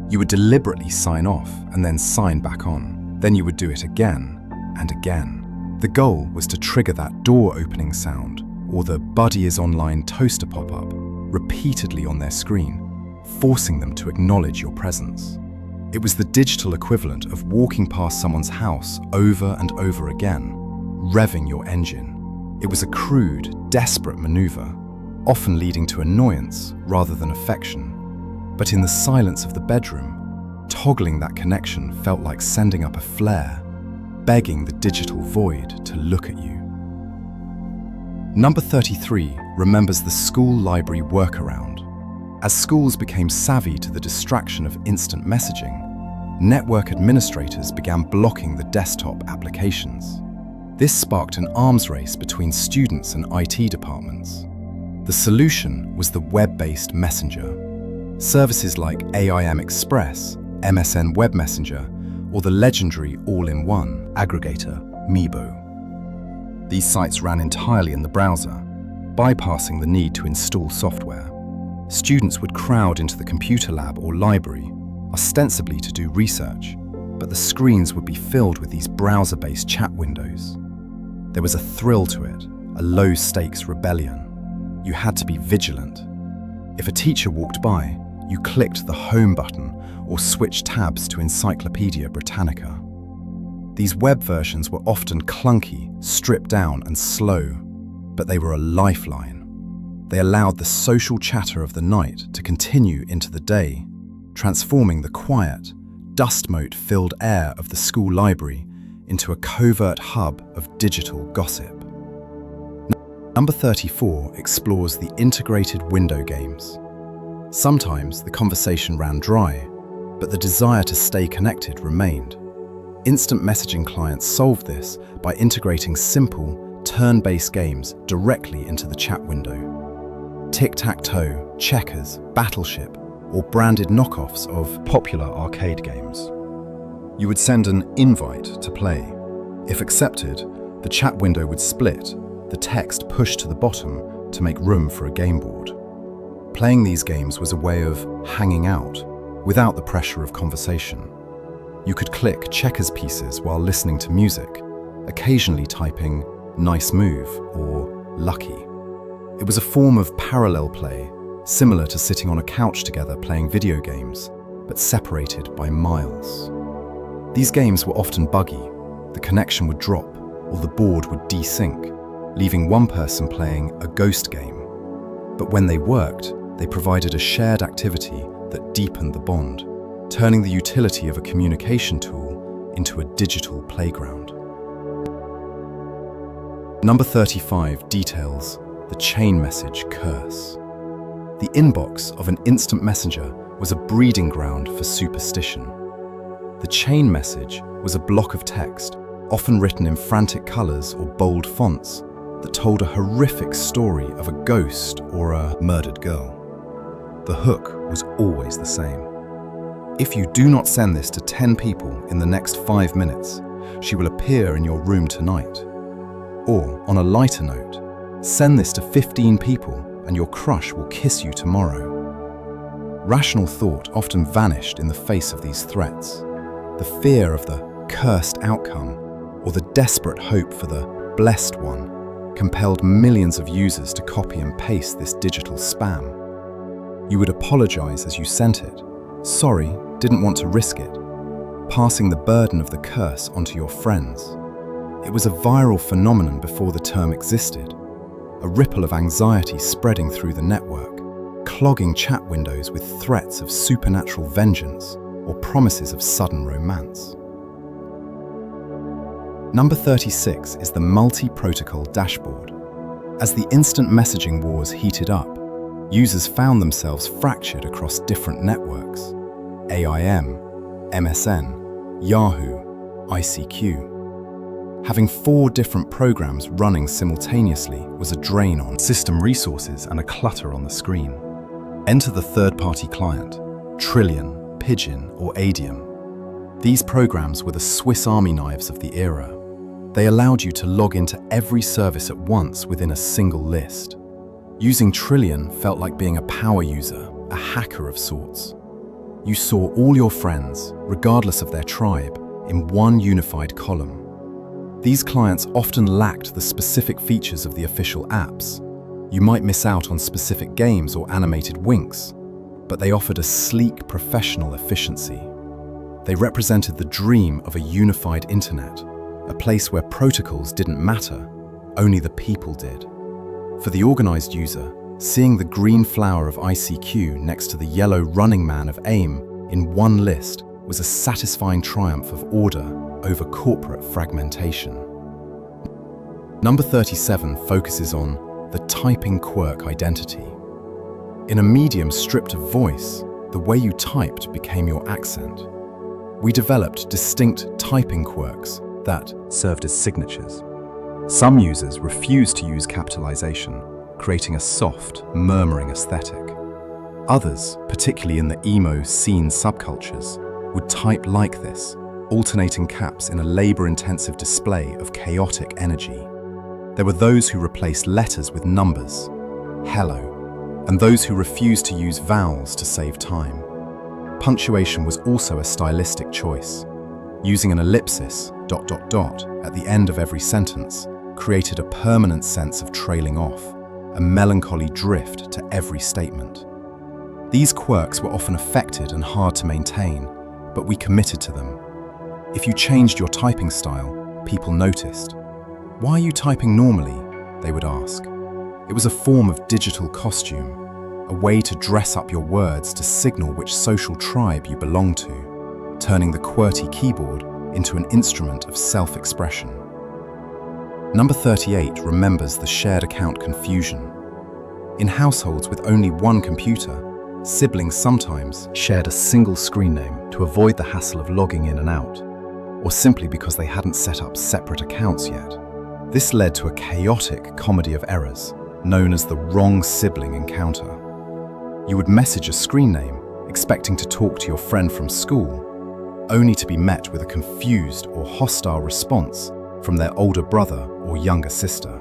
you would deliberately sign off and then sign back on. Then you would do it again and again. The goal was to trigger that door opening sound or the buddy is online toaster pop-up repeatedly on their screen, forcing them to acknowledge your presence. It was the digital equivalent of walking past someone's house over and over again, revving your engine. It was a crude, desperate maneuver, often leading to annoyance rather than affection. But in the silence of the bedroom, toggling that connection felt like sending up a flare, begging the digital void to look at you. Number 33 remembers the school library workaround. As schools became savvy to the distraction of instant messaging, network administrators began blocking the desktop applications. This sparked an arms race between students and IT departments. The solution was the web-based messenger. Services like AIM Express, MSN Web Messenger, or the legendary all-in-one aggregator, Meebo. These sites ran entirely in the browser, bypassing the need to install software. Students would crowd into the computer lab or library, ostensibly to do research, but the screens would be filled with these browser-based chat windows. There was a thrill to it, a low-stakes rebellion. You had to be vigilant. If a teacher walked by, you clicked the home button or switched tabs to Encyclopedia Britannica. These web versions were often clunky, stripped down and slow, but they were a lifeline. They allowed the social chatter of the night to continue into the day, transforming the quiet, dust-mote-filled air of the school library into a covert hub of digital gossip. Number 34 explores the integrated window games. Sometimes the conversation ran dry, but the desire to stay connected remained. Instant messaging clients solved this by integrating simple, turn-based games directly into the chat window. Tic-tac-toe, checkers, battleship, or branded knockoffs of popular arcade games. You would send an invite to play. If accepted, the chat window would split, the text pushed to the bottom to make room for a game board. Playing these games was a way of hanging out without the pressure of conversation. You could click checkers pieces while listening to music, occasionally typing "nice move" or "lucky." It was a form of parallel play, similar to sitting on a couch together playing video games, but separated by miles. These games were often buggy. The connection would drop, or the board would desync, leaving one person playing a ghost game. But when they worked, they provided a shared activity that deepened the bond, turning the utility of a communication tool into a digital playground. Number 35 details the chain message curse. The inbox of an instant messenger was a breeding ground for superstition. The chain message was a block of text, often written in frantic colors or bold fonts, that told a horrific story of a ghost or a murdered girl. The hook was always the same. If you do not send this to 10 people in the next 5 minutes, she will appear in your room tonight. Or, on a lighter note, send this to 15 people and your crush will kiss you tomorrow. Rational thought often vanished in the face of these threats. The fear of the cursed outcome or the desperate hope for the blessed one compelled millions of users to copy and paste this digital spam. You would apologize as you sent it. Sorry, didn't want to risk it. Passing the burden of the curse onto your friends. It was a viral phenomenon before the term existed. A ripple of anxiety spreading through the network, clogging chat windows with threats of supernatural vengeance or promises of sudden romance. Number 36 is the multi-protocol dashboard. As the instant messaging wars heated up, users found themselves fractured across different networks: AIM, MSN, Yahoo, ICQ. Having 4 different programs running simultaneously was a drain on system resources and a clutter on the screen. Enter the third-party client, Trillion, Pigeon, or Adium. These programs were the Swiss Army knives of the era. They allowed you to log into every service at once within a single list. Using Trillion felt like being a power user, a hacker of sorts. You saw all your friends, regardless of their tribe, in one unified column. These clients often lacked the specific features of the official apps. You might miss out on specific games or animated winks, but they offered a sleek, professional efficiency. They represented the dream of a unified internet, a place where protocols didn't matter, only the people did. For the organized user, seeing the green flower of ICQ next to the yellow running man of AIM in one list was a satisfying triumph of order over corporate fragmentation. Number 37 focuses on the typing quirk identity. In a medium stripped of voice, the way you typed became your accent. We developed distinct typing quirks that served as signatures. Some users refused to use capitalization, creating a soft, murmuring aesthetic. Others, particularly in the emo scene subcultures, would type like this, alternating caps in a labor-intensive display of chaotic energy. There were those who replaced letters with numbers, hello, and those who refused to use vowels to save time. Punctuation was also a stylistic choice. Using an ellipsis, ... at the end of every sentence created a permanent sense of trailing off, a melancholy drift to every statement. These quirks were often affected and hard to maintain, but we committed to them. If you changed your typing style, people noticed. "Why are you typing normally?" they would ask. It was a form of digital costume, a way to dress up your words to signal which social tribe you belong to, turning the QWERTY keyboard into an instrument of self-expression. Number 38 remembers the shared account confusion. In households with only one computer, siblings sometimes shared a single screen name to avoid the hassle of logging in and out, or simply because they hadn't set up separate accounts yet. This led to a chaotic comedy of errors, known as the wrong sibling encounter. You would message a screen name, expecting to talk to your friend from school, only to be met with a confused or hostile response from their older brother or younger sister.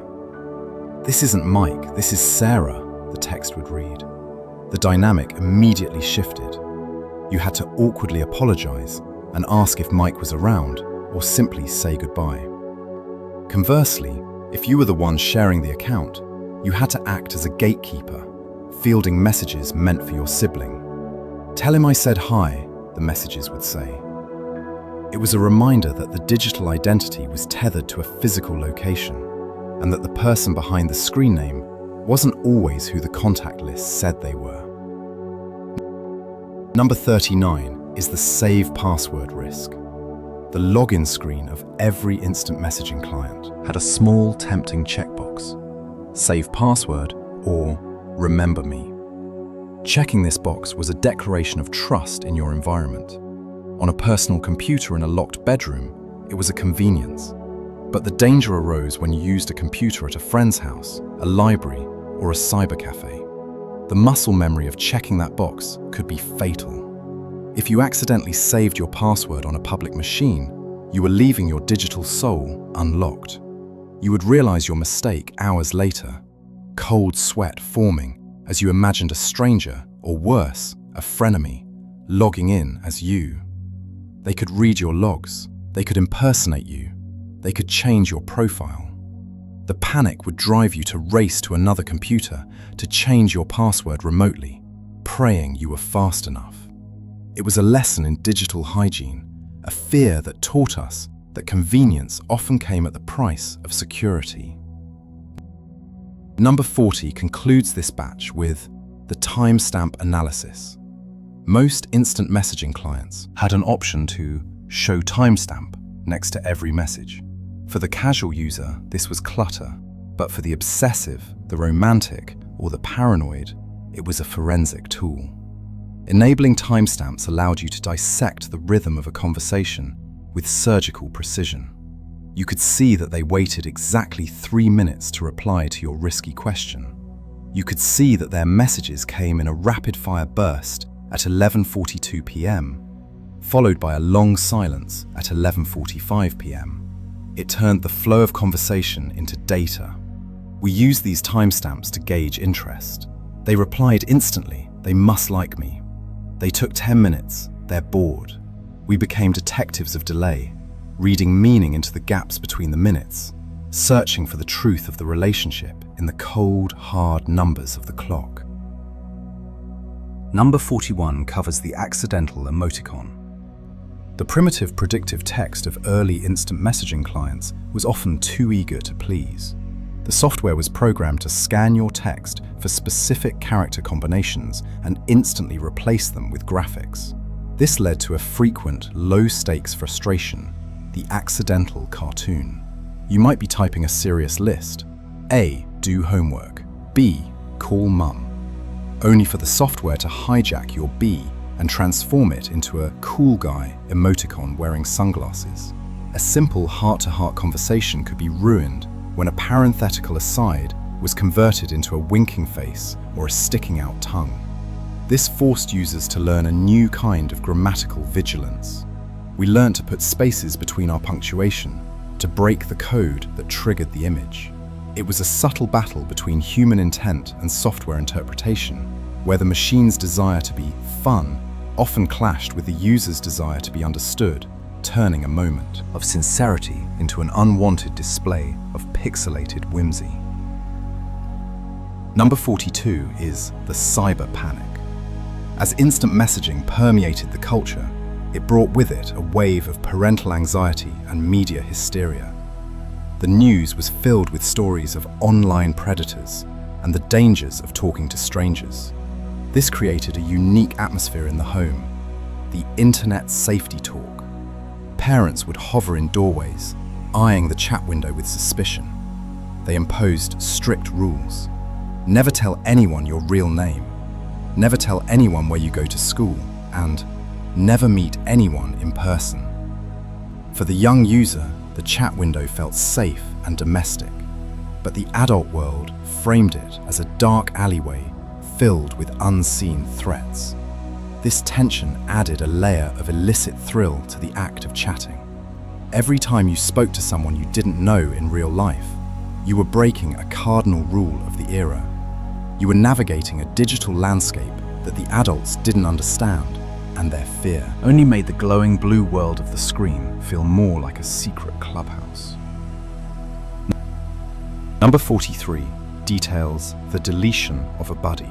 "This isn't Mike, this is Sarah," the text would read. The dynamic immediately shifted. You had to awkwardly apologize and ask if Mike was around, or simply say goodbye. Conversely, if you were the one sharing the account, you had to act as a gatekeeper, fielding messages meant for your sibling. "Tell him I said hi," the messages would say. It was a reminder that the digital identity was tethered to a physical location, and that the person behind the screen name wasn't always who the contact list said they were. Number 39 is the save password risk. The login screen of every instant messaging client had a small, tempting checkbox: save password or remember me. Checking this box was a declaration of trust in your environment. On a personal computer in a locked bedroom, it was a convenience. But the danger arose when you used a computer at a friend's house, a library, or a cybercafe. The muscle memory of checking that box could be fatal. If you accidentally saved your password on a public machine, you were leaving your digital soul unlocked. You would realize your mistake hours later, cold sweat forming as you imagined a stranger, or worse, a frenemy, logging in as you. They could read your logs, they could impersonate you, they could change your profile. The panic would drive you to race to another computer to change your password remotely, praying you were fast enough. It was a lesson in digital hygiene, a fear that taught us that convenience often came at the price of security. Number 40 concludes this batch with the timestamp analysis. Most instant messaging clients had an option to show timestamp next to every message. For the casual user, this was clutter, but for the obsessive, the romantic, or the paranoid, it was a forensic tool. Enabling timestamps allowed you to dissect the rhythm of a conversation with surgical precision. You could see that they waited exactly 3 minutes to reply to your risky question. You could see that their messages came in a rapid-fire burst at 11:42 p.m., followed by a long silence at 11:45 p.m. It turned the flow of conversation into data. We used these timestamps to gauge interest. They replied instantly, "They must like me." They took 10 minutes, "They're bored." We became detectives of delay, reading meaning into the gaps between the minutes, searching for the truth of the relationship in the cold, hard numbers of the clock. Number 41 covers the accidental emoticon. The primitive predictive text of early instant messaging clients was often too eager to please. The software was programmed to scan your text for specific character combinations and instantly replace them with graphics. This led to a frequent, low-stakes frustration, the accidental cartoon. You might be typing a serious list. A. Do homework. B. Call mum. Only for the software to hijack your B and transform it into a cool guy emoticon wearing sunglasses. A simple heart-to-heart conversation could be ruined when a parenthetical aside was converted into a winking face or a sticking-out tongue. This forced users to learn a new kind of grammatical vigilance. We learned to put spaces between our punctuation, to break the code that triggered the image. It was a subtle battle between human intent and software interpretation, where the machine's desire to be fun often clashed with the user's desire to be understood, turning a moment of sincerity into an unwanted display of pixelated whimsy. Number 42 is the cyber panic. As instant messaging permeated the culture, it brought with it a wave of parental anxiety and media hysteria. The news was filled with stories of online predators and the dangers of talking to strangers. This created a unique atmosphere in the home, the internet safety talk. Parents would hover in doorways, eyeing the chat window with suspicion. They imposed strict rules. Never tell anyone your real name. Never tell anyone where you go to school, and never meet anyone in person. For the young user, the chat window felt safe and domestic, but the adult world framed it as a dark alleyway filled with unseen threats. This tension added a layer of illicit thrill to the act of chatting. Every time you spoke to someone you didn't know in real life, you were breaking a cardinal rule of the era. You were navigating a digital landscape that the adults didn't understand, and their fear only made the glowing blue world of the screen feel more like a secret clubhouse. Number 43 details the deletion of a buddy.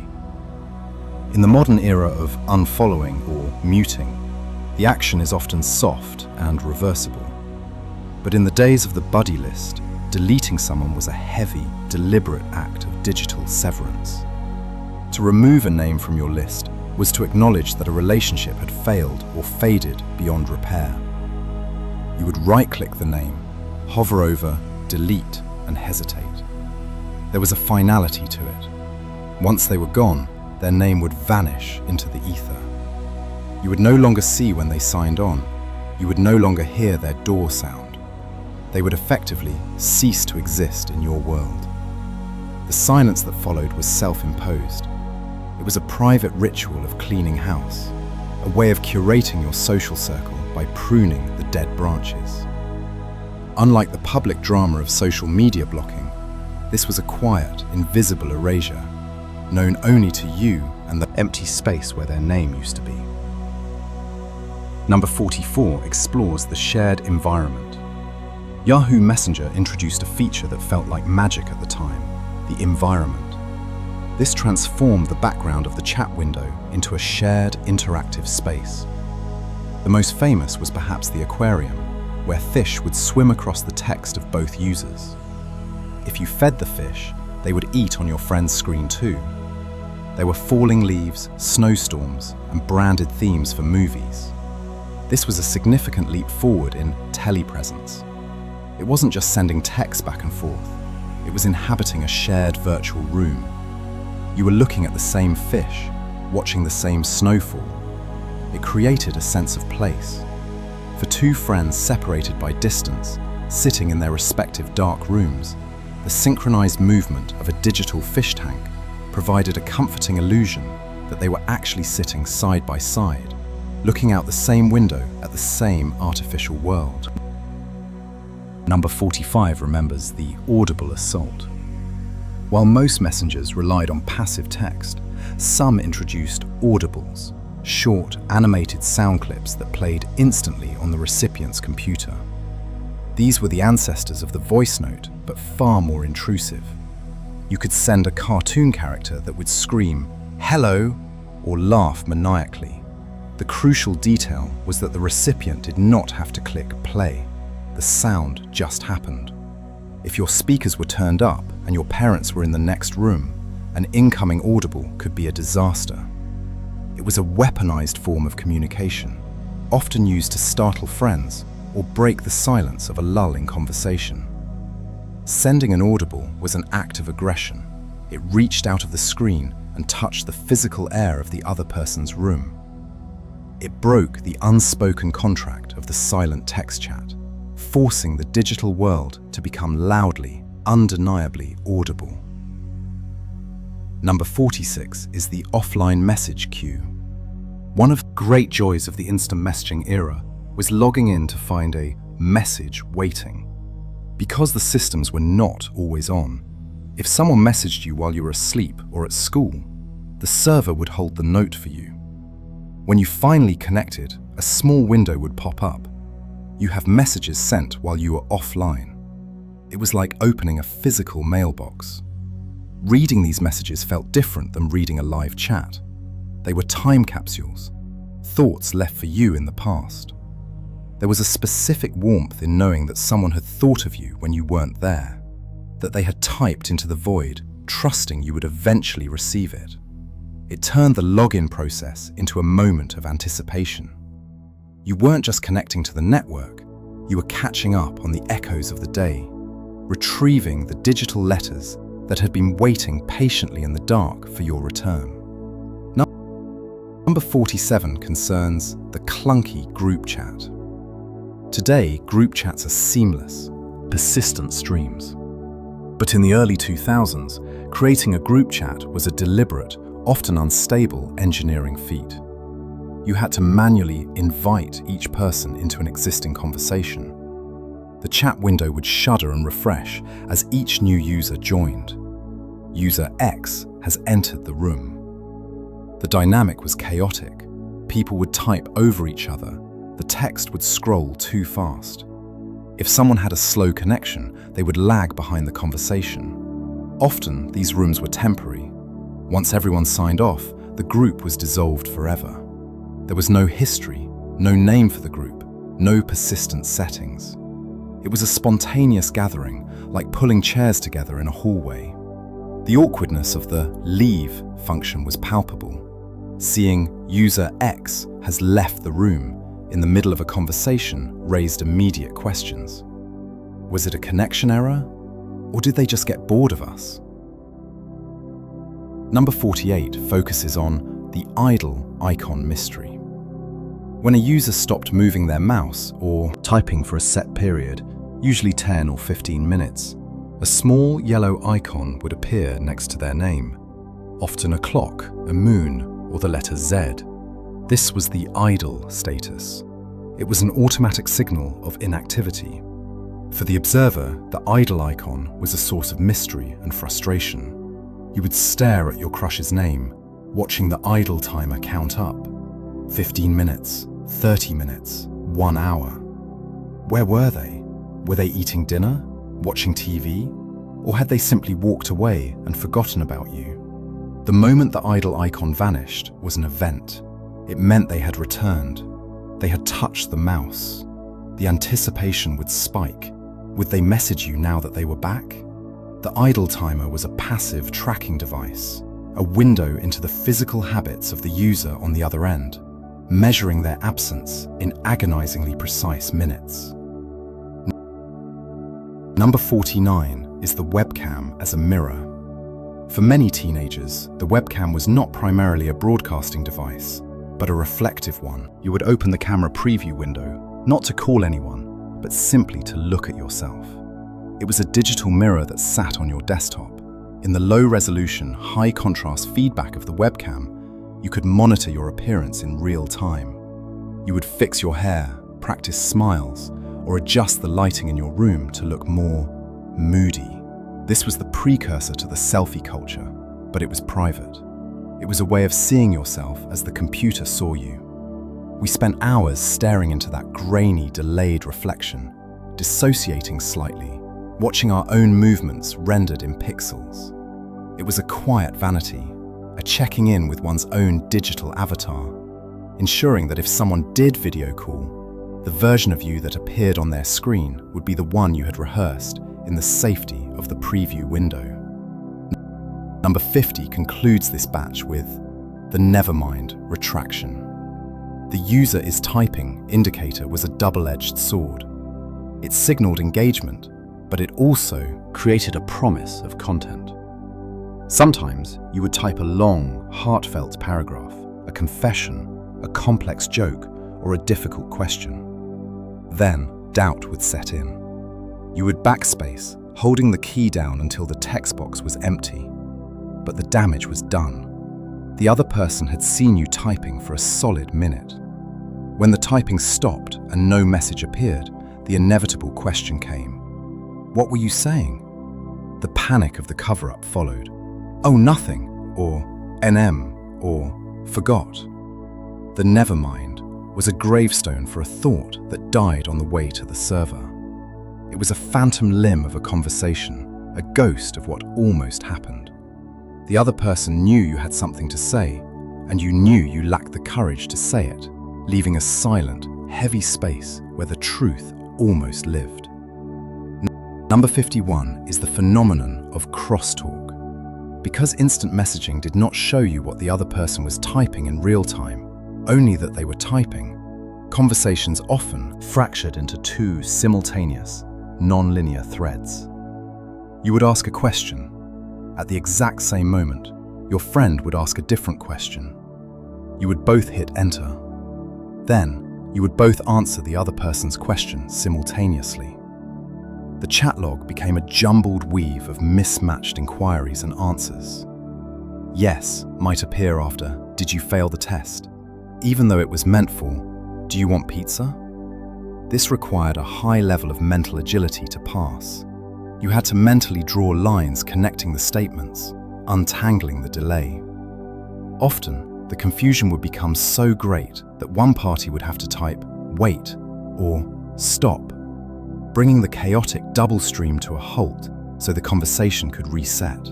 In the modern era of unfollowing or muting, the action is often soft and reversible. But in the days of the buddy list, deleting someone was a heavy, deliberate act of digital severance. To remove a name from your list was to acknowledge that a relationship had failed or faded beyond repair. You would right-click the name, hover over, delete, and hesitate. There was a finality to it. Once they were gone, their name would vanish into the ether. You would no longer see when they signed on. You would no longer hear their door sound. They would effectively cease to exist in your world. The silence that followed was self-imposed. It was a private ritual of cleaning house, a way of curating your social circle by pruning the dead branches. Unlike the public drama of social media blocking, this was a quiet, invisible erasure, known only to you and the empty space where their name used to be. Number 44 explores the shared environment. Yahoo Messenger introduced a feature that felt like magic at the time, the environment. This transformed the background of the chat window into a shared interactive space. The most famous was perhaps the aquarium, where fish would swim across the text of both users. If you fed the fish, they would eat on your friend's screen too. There were falling leaves, snowstorms, and branded themes for movies. This was a significant leap forward in telepresence. It wasn't just sending text back and forth, it was inhabiting a shared virtual room. You were looking at the same fish, watching the same snowfall. It created a sense of place. For two friends separated by distance, sitting in their respective dark rooms, the synchronized movement of a digital fish tank provided a comforting illusion that they were actually sitting side by side, looking out the same window at the same artificial world. Number 45 remembers the audible assault. While most messengers relied on passive text, some introduced audibles, short, animated sound clips that played instantly on the recipient's computer. These were the ancestors of the voice note, but far more intrusive. You could send a cartoon character that would scream, "Hello," or laugh maniacally. The crucial detail was that the recipient did not have to click play. The sound just happened. If your speakers were turned up and your parents were in the next room, an incoming audible could be a disaster. It was a weaponized form of communication, often used to startle friends or break the silence of a lull in conversation. Sending an audible was an act of aggression. It reached out of the screen and touched the physical air of the other person's room. It broke the unspoken contract of the silent text chat, forcing the digital world to become loudly, undeniably audible. Number 46 is the offline message queue. One of the great joys of the instant messaging era was logging in to find a message waiting. Because the systems were not always on, if someone messaged you while you were asleep or at school, the server would hold the note for you. When you finally connected, a small window would pop up. You have messages sent while you were offline. It was like opening a physical mailbox. Reading these messages felt different than reading a live chat. They were time capsules, thoughts left for you in the past. There was a specific warmth in knowing that someone had thought of you when you weren't there, that they had typed into the void, trusting you would eventually receive it. It turned the login process into a moment of anticipation. You weren't just connecting to the network, you were catching up on the echoes of the day, retrieving the digital letters that had been waiting patiently in the dark for your return. Number 47 concerns the clunky group chat. Today, group chats are seamless, persistent streams. But in the early 2000s, creating a group chat was a deliberate, often unstable engineering feat. You had to manually invite each person into an existing conversation. The chat window would shudder and refresh as each new user joined. User X has entered the room. The dynamic was chaotic. People would type over each other. The text would scroll too fast. If someone had a slow connection, they would lag behind the conversation. Often, these rooms were temporary. Once everyone signed off, the group was dissolved forever. There was no history, no name for the group, no persistent settings. It was a spontaneous gathering, like pulling chairs together in a hallway. The awkwardness of the leave function was palpable. Seeing user X has left the room in the middle of a conversation raised immediate questions. Was it a connection error, or did they just get bored of us? Number 48 focuses on the idle icon mystery. When a user stopped moving their mouse or typing for a set period, usually 10 or 15 minutes, a small yellow icon would appear next to their name, often a clock, a moon, or the letter Z. This was the idle status. It was an automatic signal of inactivity. For the observer, the idle icon was a source of mystery and frustration. You would stare at your crush's name, watching the idle timer count up. 15 minutes, 30 minutes, 1 hour. Where were they? Were they eating dinner, watching TV, or had they simply walked away and forgotten about you? The moment the idle icon vanished was an event. It meant they had returned. They had touched the mouse. The anticipation would spike. Would they message you now that they were back? The idle timer was a passive tracking device, a window into the physical habits of the user on the other end, measuring their absence in agonizingly precise minutes. Number 49 is the webcam as a mirror. For many teenagers, the webcam was not primarily a broadcasting device, but a reflective one. You would open the camera preview window, not to call anyone, but simply to look at yourself. It was a digital mirror that sat on your desktop. In the low-resolution, high-contrast feedback of the webcam, you could monitor your appearance in real time. You would fix your hair, practice smiles, or adjust the lighting in your room to look more moody. This was the precursor to the selfie culture, but it was private. It was a way of seeing yourself as the computer saw you. We spent hours staring into that grainy, delayed reflection, dissociating slightly, watching our own movements rendered in pixels. It was a quiet vanity, a checking in with one's own digital avatar, ensuring that if someone did video call, the version of you that appeared on their screen would be the one you had rehearsed in the safety of the preview window. Number 50 concludes this batch with the nevermind retraction. The user is typing indicator was a double-edged sword. It signaled engagement, but it also created a promise of content. Sometimes you would type a long, heartfelt paragraph, a confession, a complex joke, or a difficult question. Then, doubt would set in. You would backspace, holding the key down until the text box was empty. But the damage was done. The other person had seen you typing for a solid minute. When the typing stopped and no message appeared, the inevitable question came. What were you saying? The panic of the cover-up followed. Oh, nothing, or NM, or forgot. The nevermind was a gravestone for a thought that died on the way to the server. It was a phantom limb of a conversation, a ghost of what almost happened. The other person knew you had something to say, and you knew you lacked the courage to say it, leaving a silent, heavy space where the truth almost lived. Number 51 is the phenomenon of crosstalk. Because instant messaging did not show you what the other person was typing in real time, only that they were typing, conversations often fractured into two simultaneous, non-linear threads. You would ask a question. At the exact same moment, your friend would ask a different question. You would both hit enter. Then, you would both answer the other person's question simultaneously. The chat log became a jumbled weave of mismatched inquiries and answers. Yes might appear after, did you fail the test? Even though it was meant for, do you want pizza? This required a high level of mental agility to pass. You had to mentally draw lines connecting the statements, untangling the delay. Often, the confusion would become so great that one party would have to type, wait, or stop, bringing the chaotic double stream to a halt so the conversation could reset.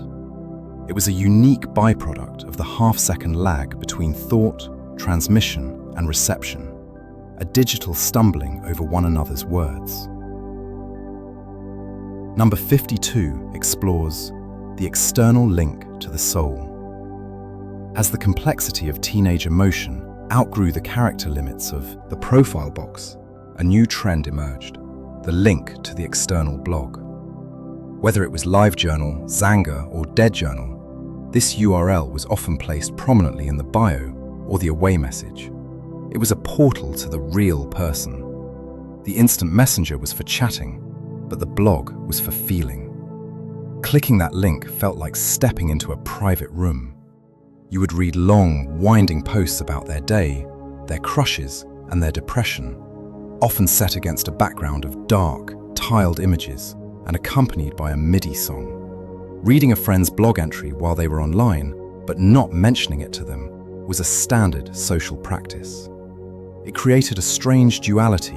It was a unique byproduct of the half-second lag between thought, transmission, and reception, a digital stumbling over one another's words. Number 52 explores the external link to the soul. As the complexity of teenage emotion outgrew the character limits of the profile box, a new trend emerged, the link to the external blog. Whether it was LiveJournal, Xanga, or DeadJournal, this URL was often placed prominently in the bio or the away message. It was a portal to the real person. The instant messenger was for chatting, but the blog was for feeling. Clicking that link felt like stepping into a private room. You would read long, winding posts about their day, their crushes, and their depression, often set against a background of dark, tiled images and accompanied by a MIDI song. Reading a friend's blog entry while they were online, but not mentioning it to them, was a standard social practice. It created a strange duality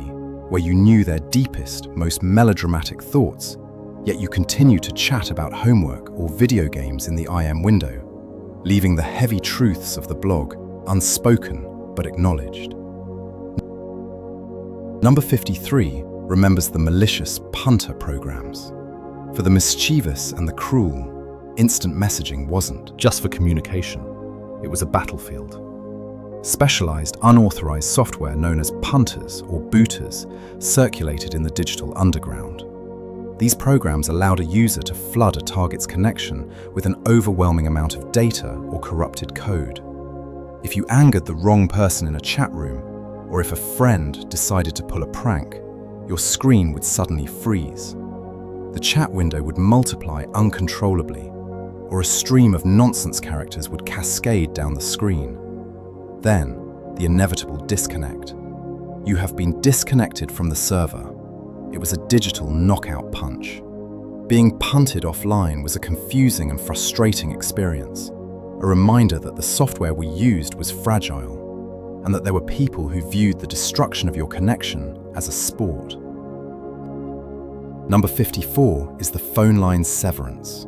where you knew their deepest, most melodramatic thoughts, yet you continue to chat about homework or video games in the IM window, leaving the heavy truths of the blog unspoken but acknowledged. Number 53 remembers the malicious punter programs. For the mischievous and the cruel, instant messaging wasn't just for communication. It was a battlefield. Specialized, unauthorized software known as punters or booters circulated in the digital underground. These programs allowed a user to flood a target's connection with an overwhelming amount of data or corrupted code. If you angered the wrong person in a chat room, or if a friend decided to pull a prank, your screen would suddenly freeze. The chat window would multiply uncontrollably, or a stream of nonsense characters would cascade down the screen. Then, the inevitable disconnect. You have been disconnected from the server. It was a digital knockout punch. Being punted offline was a confusing and frustrating experience, a reminder that the software we used was fragile, and that there were people who viewed the destruction of your connection as a sport. Number 54 is the phone line severance.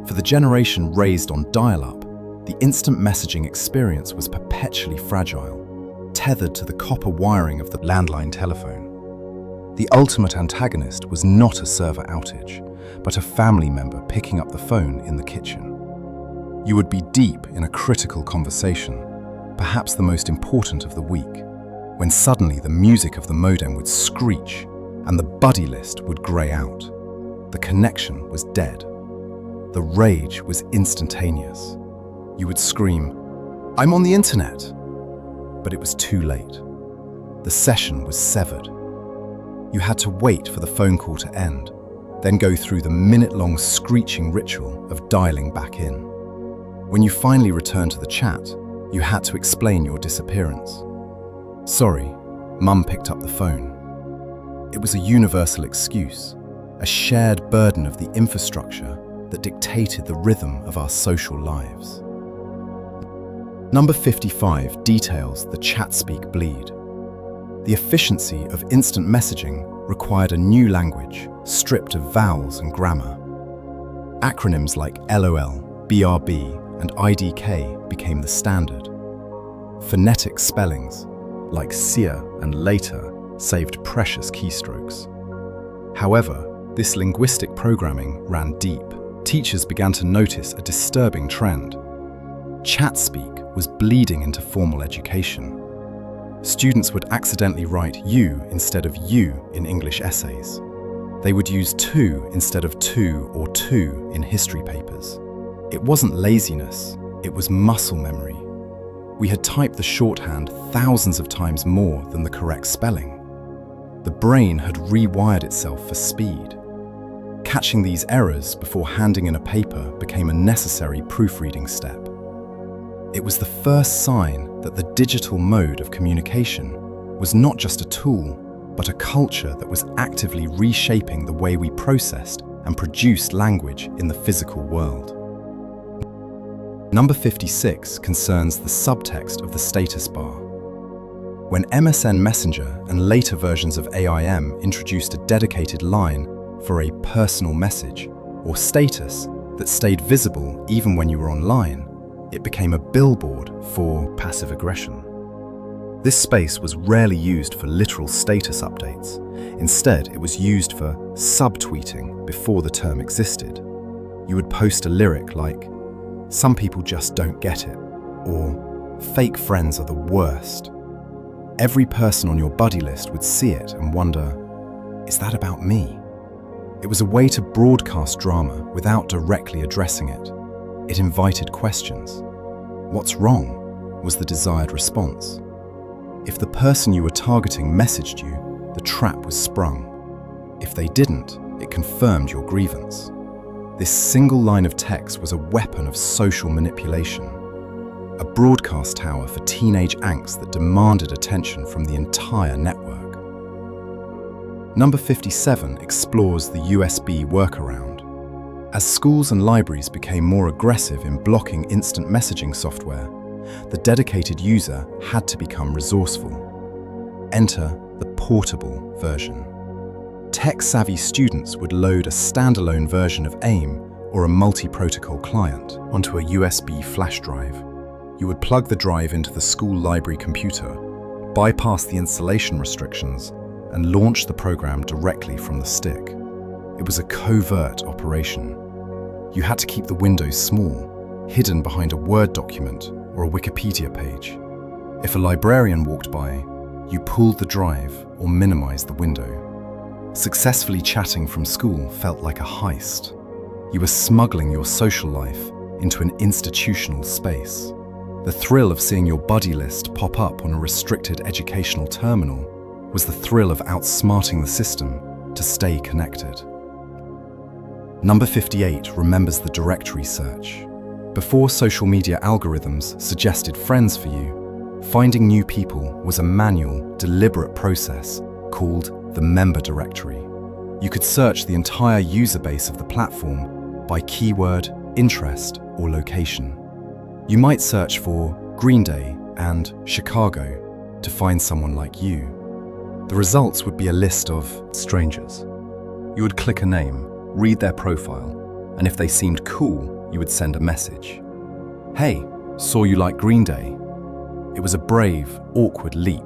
For the generation raised on dial-up, the instant messaging experience was perpetually fragile, tethered to the copper wiring of the landline telephone. The ultimate antagonist was not a server outage, but a family member picking up the phone in the kitchen. You would be deep in a critical conversation, perhaps the most important of the week, when suddenly the music of the modem would screech and the buddy list would grey out. The connection was dead. The rage was instantaneous. You would scream, "I'm on the internet!" But it was too late. The session was severed. You had to wait for the phone call to end, then go through the minute-long screeching ritual of dialing back in. When you finally returned to the chat, you had to explain your disappearance. "Sorry, Mum picked up the phone." It was a universal excuse, a shared burden of the infrastructure that dictated the rhythm of our social lives. Number 55 details the chat speak bleed. The efficiency of instant messaging required a new language, stripped of vowels and grammar. Acronyms like LOL, BRB, and IDK became the standard. Phonetic spellings, like seer and later, saved precious keystrokes. However, this linguistic programming ran deep. Teachers began to notice a disturbing trend. Chat speak was bleeding into formal education. Students would accidentally write you instead of you in English essays. They would use to instead of to or two in history papers. It wasn't laziness, it was muscle memory. We had typed the shorthand thousands of times more than the correct spelling. The brain had rewired itself for speed. Catching these errors before handing in a paper became a necessary proofreading step. It was the first sign that the digital mode of communication was not just a tool, but a culture that was actively reshaping the way we processed and produced language in the physical world. Number 56 concerns the subtext of the status bar. When MSN Messenger and later versions of AIM introduced a dedicated line for a personal message or status that stayed visible even when you were online, it became a billboard for passive aggression. This space was rarely used for literal status updates. Instead, it was used for subtweeting before the term existed. You would post a lyric like, "Some people just don't get it," or "Fake friends are the worst." Every person on your buddy list would see it and wonder, is that about me? It was a way to broadcast drama without directly addressing it. It invited questions. "What's wrong?" was the desired response. If the person you were targeting messaged you, the trap was sprung. If they didn't, it confirmed your grievance. This single line of text was a weapon of social manipulation, a broadcast tower for teenage angst that demanded attention from the entire network. Number 57 explores the USB workaround. As schools and libraries became more aggressive in blocking instant messaging software, the dedicated user had to become resourceful. Enter the portable version. Tech-savvy students would load a standalone version of AIM or a multi-protocol client onto a USB flash drive. You would plug the drive into the school library computer, bypass the installation restrictions, and launch the program directly from the stick. It was a covert operation. You had to keep the windows small, hidden behind a Word document or a Wikipedia page. If a librarian walked by, you pulled the drive or minimized the window. Successfully chatting from school felt like a heist. You were smuggling your social life into an institutional space. The thrill of seeing your buddy list pop up on a restricted educational terminal was the thrill of outsmarting the system to stay connected. Number 58 remembers the directory search. Before social media algorithms suggested friends for you, finding new people was a manual, deliberate process called the member directory. You could search the entire user base of the platform by keyword, interest, or location. You might search for Green Day and Chicago to find someone like you. The results would be a list of strangers. You would click a name, read their profile, and if they seemed cool, you would send a message. Hey, saw you like Green Day. It was a brave, awkward leap.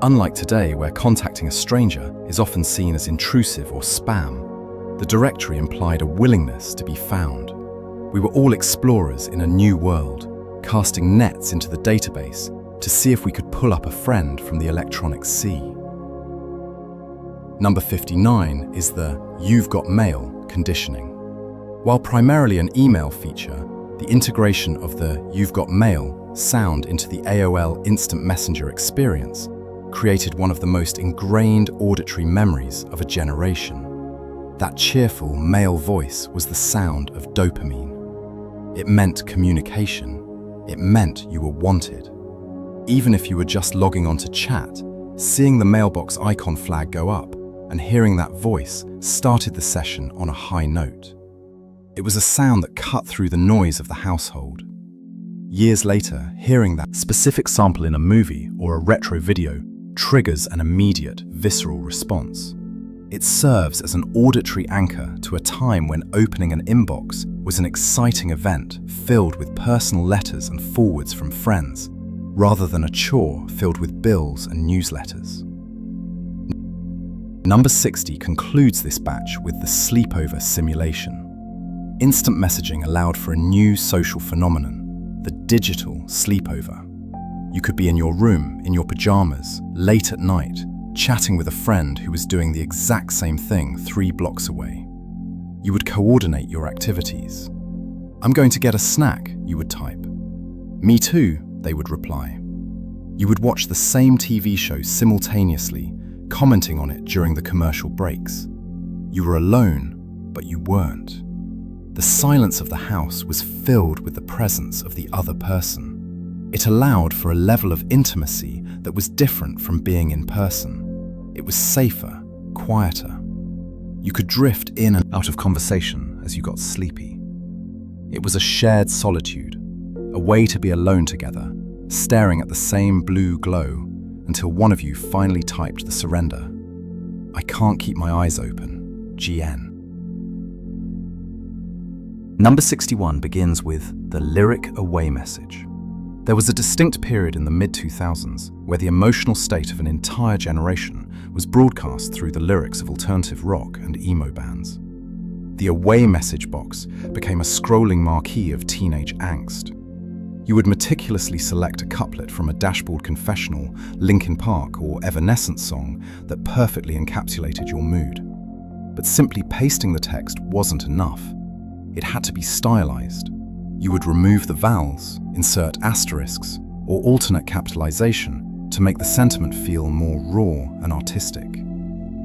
Unlike today, where contacting a stranger is often seen as intrusive or spam, the directory implied a willingness to be found. We were all explorers in a new world, casting nets into the database to see if we could pull up a friend from the electronic sea. Number 59 is the "You've got mail" conditioning. While primarily an email feature, the integration of the "You've got mail" sound into the AOL Instant Messenger experience created one of the most ingrained auditory memories of a generation. That cheerful male voice was the sound of dopamine. It meant communication. It meant you were wanted. Even if you were just logging on to chat, seeing the mailbox icon flag go up and hearing that voice started the session on a high note. It was a sound that cut through the noise of the household. Years later, hearing that specific sample in a movie or a retro video triggers an immediate, visceral response. It serves as an auditory anchor to a time when opening an inbox was an exciting event filled with personal letters and forwards from friends, rather than a chore filled with bills and newsletters. Number 60 concludes this batch with the sleepover simulation. Instant messaging allowed for a new social phenomenon, the digital sleepover. You could be in your room, in your pajamas, late at night, chatting with a friend who was doing the exact same thing 3 blocks away. You would coordinate your activities. "I'm going to get a snack," you would type. "Me too," they would reply. You would watch the same TV show simultaneously, commenting on it during the commercial breaks. You were alone, but you weren't. The silence of the house was filled with the presence of the other person. It allowed for a level of intimacy that was different from being in person. It was safer, quieter. You could drift in and out of conversation as you got sleepy. It was a shared solitude, a way to be alone together, staring at the same blue glow until one of you finally typed the surrender. "I can't keep my eyes open, GN." Number 61 begins with the lyric away message. There was a distinct period in the mid-2000s where the emotional state of an entire generation was broadcast through the lyrics of alternative rock and emo bands. The away message box became a scrolling marquee of teenage angst. You would meticulously select a couplet from a Dashboard Confessional, Linkin Park, or Evanescence song that perfectly encapsulated your mood. But simply pasting the text wasn't enough. It had to be stylized. You would remove the vowels, insert asterisks, or alternate capitalization to make the sentiment feel more raw and artistic.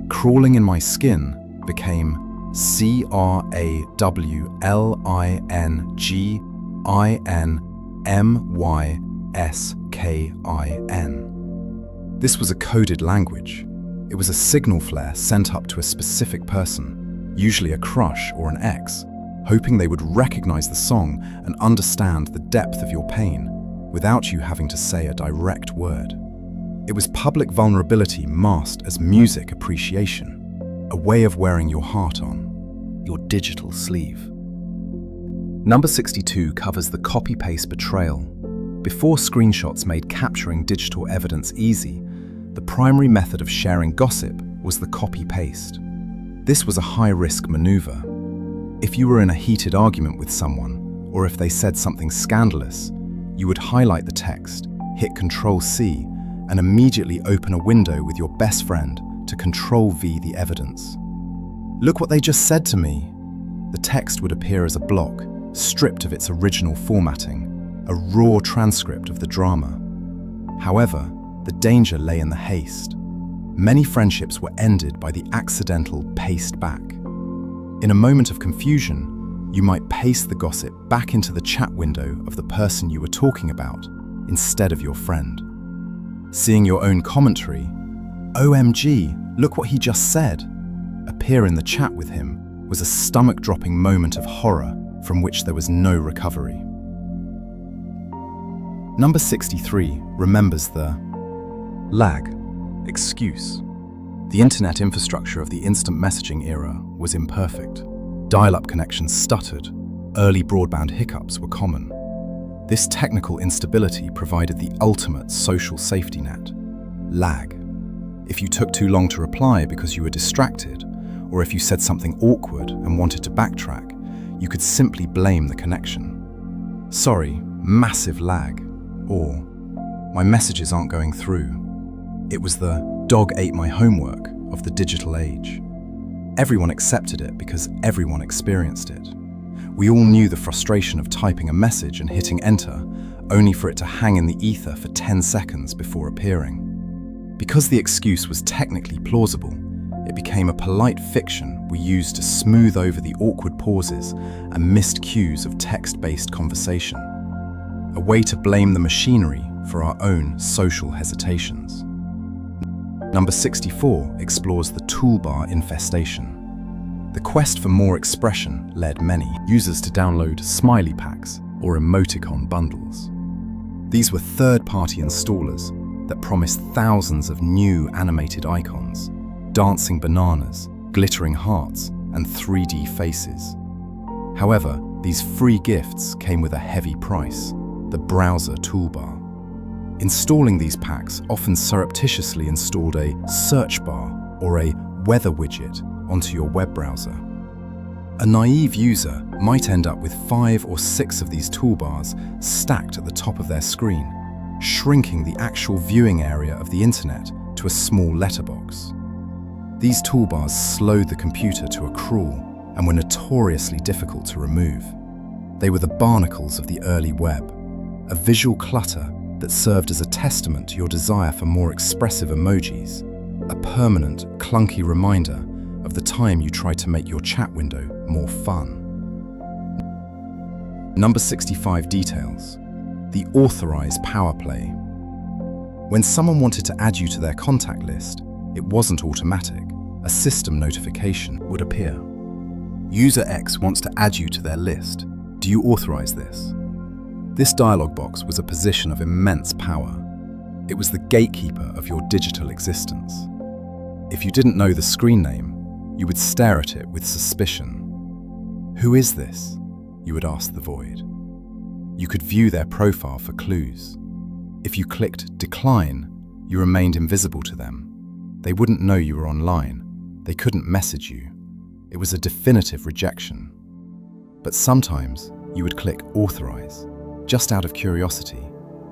Crawling in My Skin became CRAWLINGINMYSKIN. This was a coded language. It was a signal flare sent up to a specific person, usually a crush or an ex, hoping they would recognize the song and understand the depth of your pain without you having to say a direct word. It was public vulnerability masked as music appreciation, a way of wearing your heart on your digital sleeve. Number 62 covers the copy-paste betrayal. Before screenshots made capturing digital evidence easy, the primary method of sharing gossip was the copy-paste. This was a high-risk maneuver. If you were in a heated argument with someone, or if they said something scandalous, you would highlight the text, hit Ctrl+C, and immediately open a window with your best friend to Ctrl+V the evidence. "Look what they just said to me." The text would appear as a block, stripped of its original formatting, a raw transcript of the drama. However, the danger lay in the haste. Many friendships were ended by the accidental paste back. In a moment of confusion, you might paste the gossip back into the chat window of the person you were talking about instead of your friend. Seeing your own commentary, "OMG, look what he just said," appear in the chat with him was a stomach-dropping moment of horror from which there was no recovery. Number 63 remembers the lag excuse. The internet infrastructure of the instant messaging era was imperfect. Dial-up connections stuttered. Early broadband hiccups were common. This technical instability provided the ultimate social safety net: lag. If you took too long to reply because you were distracted, or if you said something awkward and wanted to backtrack, you could simply blame the connection. "Sorry, massive lag," or "My messages aren't going through." It was the "dog ate my homework" of the digital age. Everyone accepted it because everyone experienced it. We all knew the frustration of typing a message and hitting enter, only for it to hang in the ether for 10 seconds before appearing. Because the excuse was technically plausible, it became a polite fiction we used to smooth over the awkward pauses and missed cues of text-based conversation. A way to blame the machinery for our own social hesitations. Number 64 explores the toolbar infestation. The quest for more expression led many users to download smiley packs or emoticon bundles. These were third-party installers that promised thousands of new animated icons, dancing bananas, glittering hearts, and 3D faces. However, these free gifts came with a heavy price: the browser toolbar. Installing these packs often surreptitiously installed a search bar or a weather widget onto your web browser. A naive user might end up with 5 or 6 of these toolbars stacked at the top of their screen, shrinking the actual viewing area of the internet to a small letterbox. These toolbars slowed the computer to a crawl and were notoriously difficult to remove. They were the barnacles of the early web, a visual clutter that served as a testament to your desire for more expressive emojis, a permanent, clunky reminder of the time you tried to make your chat window more fun. Number 65 details the authorize power play. When someone wanted to add you to their contact list, it wasn't automatic. A system notification would appear. User X wants to add you to their list. Do you authorize this? This dialog box was a position of immense power. It was the gatekeeper of your digital existence. If you didn't know the screen name, you would stare at it with suspicion. "Who is this?" you would ask the void. You could view their profile for clues. If you clicked decline, you remained invisible to them. They wouldn't know you were online. They couldn't message you. It was a definitive rejection. But sometimes you would click authorize, just out of curiosity,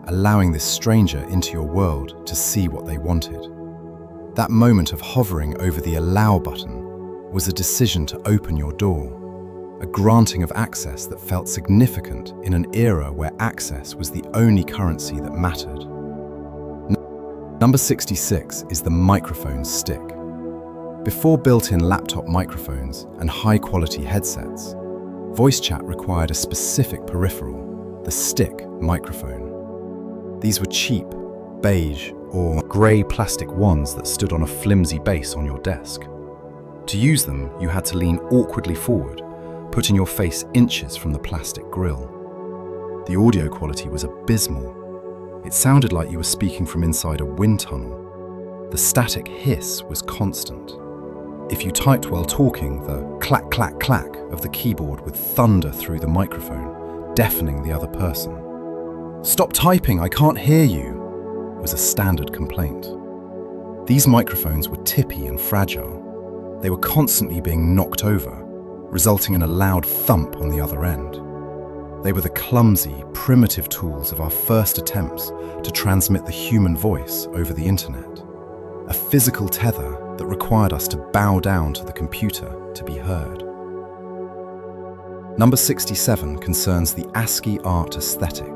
allowing this stranger into your world to see what they wanted. That moment of hovering over the allow button was a decision to open your door, a granting of access that felt significant in an era where access was the only currency that mattered. Number 66 is the microphone stick. Before built-in laptop microphones and high-quality headsets, voice chat required a specific peripheral, the stick microphone. These were cheap, beige, or grey plastic wands that stood on a flimsy base on your desk. To use them, you had to lean awkwardly forward, putting your face inches from the plastic grill. The audio quality was abysmal. It sounded like you were speaking from inside a wind tunnel. The static hiss was constant. If you typed while talking, the clack, clack, clack of the keyboard would thunder through the microphone, deafening the other person. "Stop typing, I can't hear you," was a standard complaint. These microphones were tippy and fragile. They were constantly being knocked over, resulting in a loud thump on the other end. They were the clumsy, primitive tools of our first attempts to transmit the human voice over the internet. A physical tether that required us to bow down to the computer to be heard. Number 67 concerns the ASCII art aesthetic.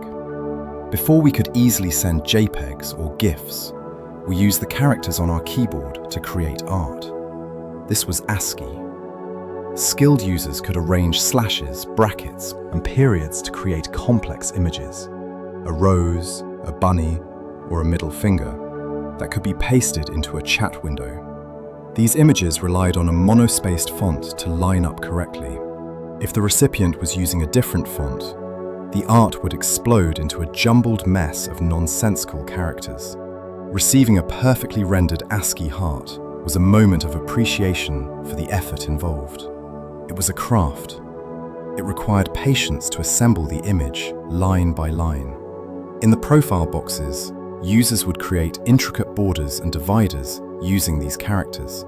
Before we could easily send JPEGs or GIFs, we used the characters on our keyboard to create art. This was ASCII. Skilled users could arrange slashes, brackets, and periods to create complex images. A rose, a bunny, or a middle finger that could be pasted into a chat window. These images relied on a monospaced font to line up correctly. If the recipient was using a different font, the art would explode into a jumbled mess of nonsensical characters. Receiving a perfectly rendered ASCII heart was a moment of appreciation for the effort involved. It was a craft. It required patience to assemble the image line by line. In the profile boxes, users would create intricate borders and dividers using these characters,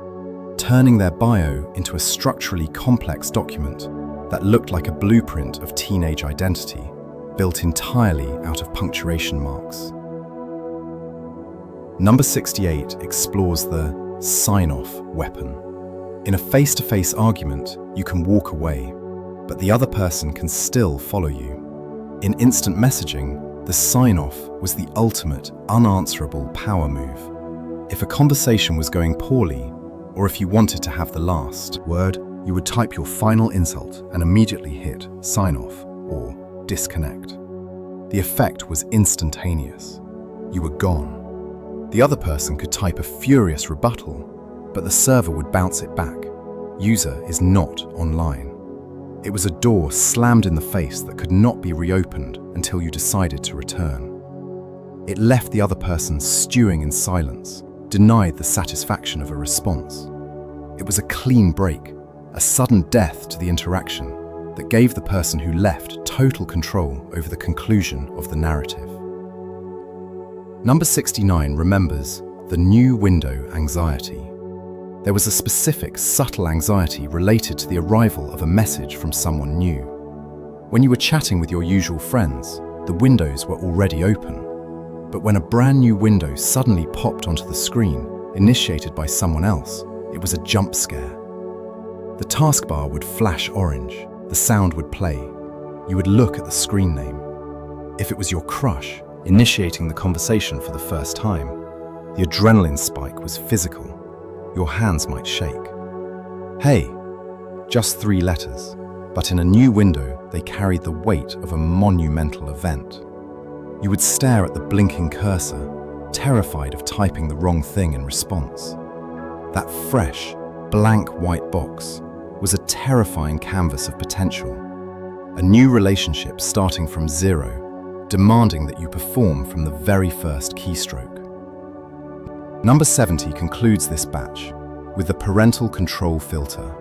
turning their bio into a structurally complex document that looked like a blueprint of teenage identity, built entirely out of punctuation marks. Number 68 explores the sign-off weapon. In a face-to-face argument, you can walk away, but the other person can still follow you. In instant messaging, the sign-off was the ultimate unanswerable power move. If a conversation was going poorly, or if you wanted to have the last word, you would type your final insult and immediately hit sign-off or disconnect. The effect was instantaneous. You were gone. The other person could type a furious rebuttal, but the server would bounce it back. User is not online. It was a door slammed in the face that could not be reopened until you decided to return. It left the other person stewing in silence, denied the satisfaction of a response. It was a clean break, a sudden death to the interaction that gave the person who left total control over the conclusion of the narrative. Number 69 remembers the new window anxiety. There was a specific, subtle anxiety related to the arrival of a message from someone new. When you were chatting with your usual friends, the windows were already open. But when a brand new window suddenly popped onto the screen, initiated by someone else, it was a jump scare. The taskbar would flash orange, the sound would play. You would look at the screen name. If it was your crush, initiating the conversation for the first time, the adrenaline spike was physical. Your hands might shake. Hey, just 3 letters, but in a new window, they carried the weight of a monumental event. You would stare at the blinking cursor, terrified of typing the wrong thing in response. That fresh, blank white box was a terrifying canvas of potential. A new relationship starting from zero, demanding that you perform from the very first keystroke. Number 70 concludes this batch with the parental control filter.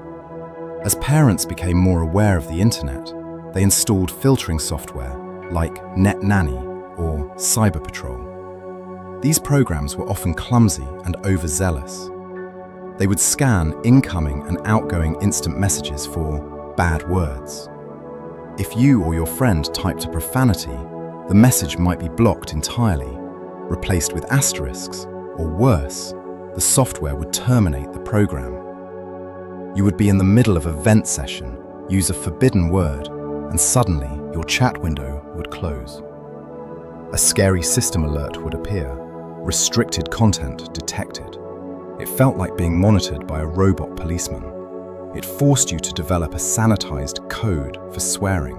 As parents became more aware of the internet, they installed filtering software like NetNanny or Cyber Patrol. These programs were often clumsy and overzealous. They would scan incoming and outgoing instant messages for bad words. If you or your friend typed a profanity, the message might be blocked entirely, replaced with asterisks, or worse, the software would terminate the program. You would be in the middle of a vent session, use a forbidden word, and suddenly your chat window would close. A scary system alert would appear, restricted content detected. It felt like being monitored by a robot policeman. It forced you to develop a sanitized code for swearing,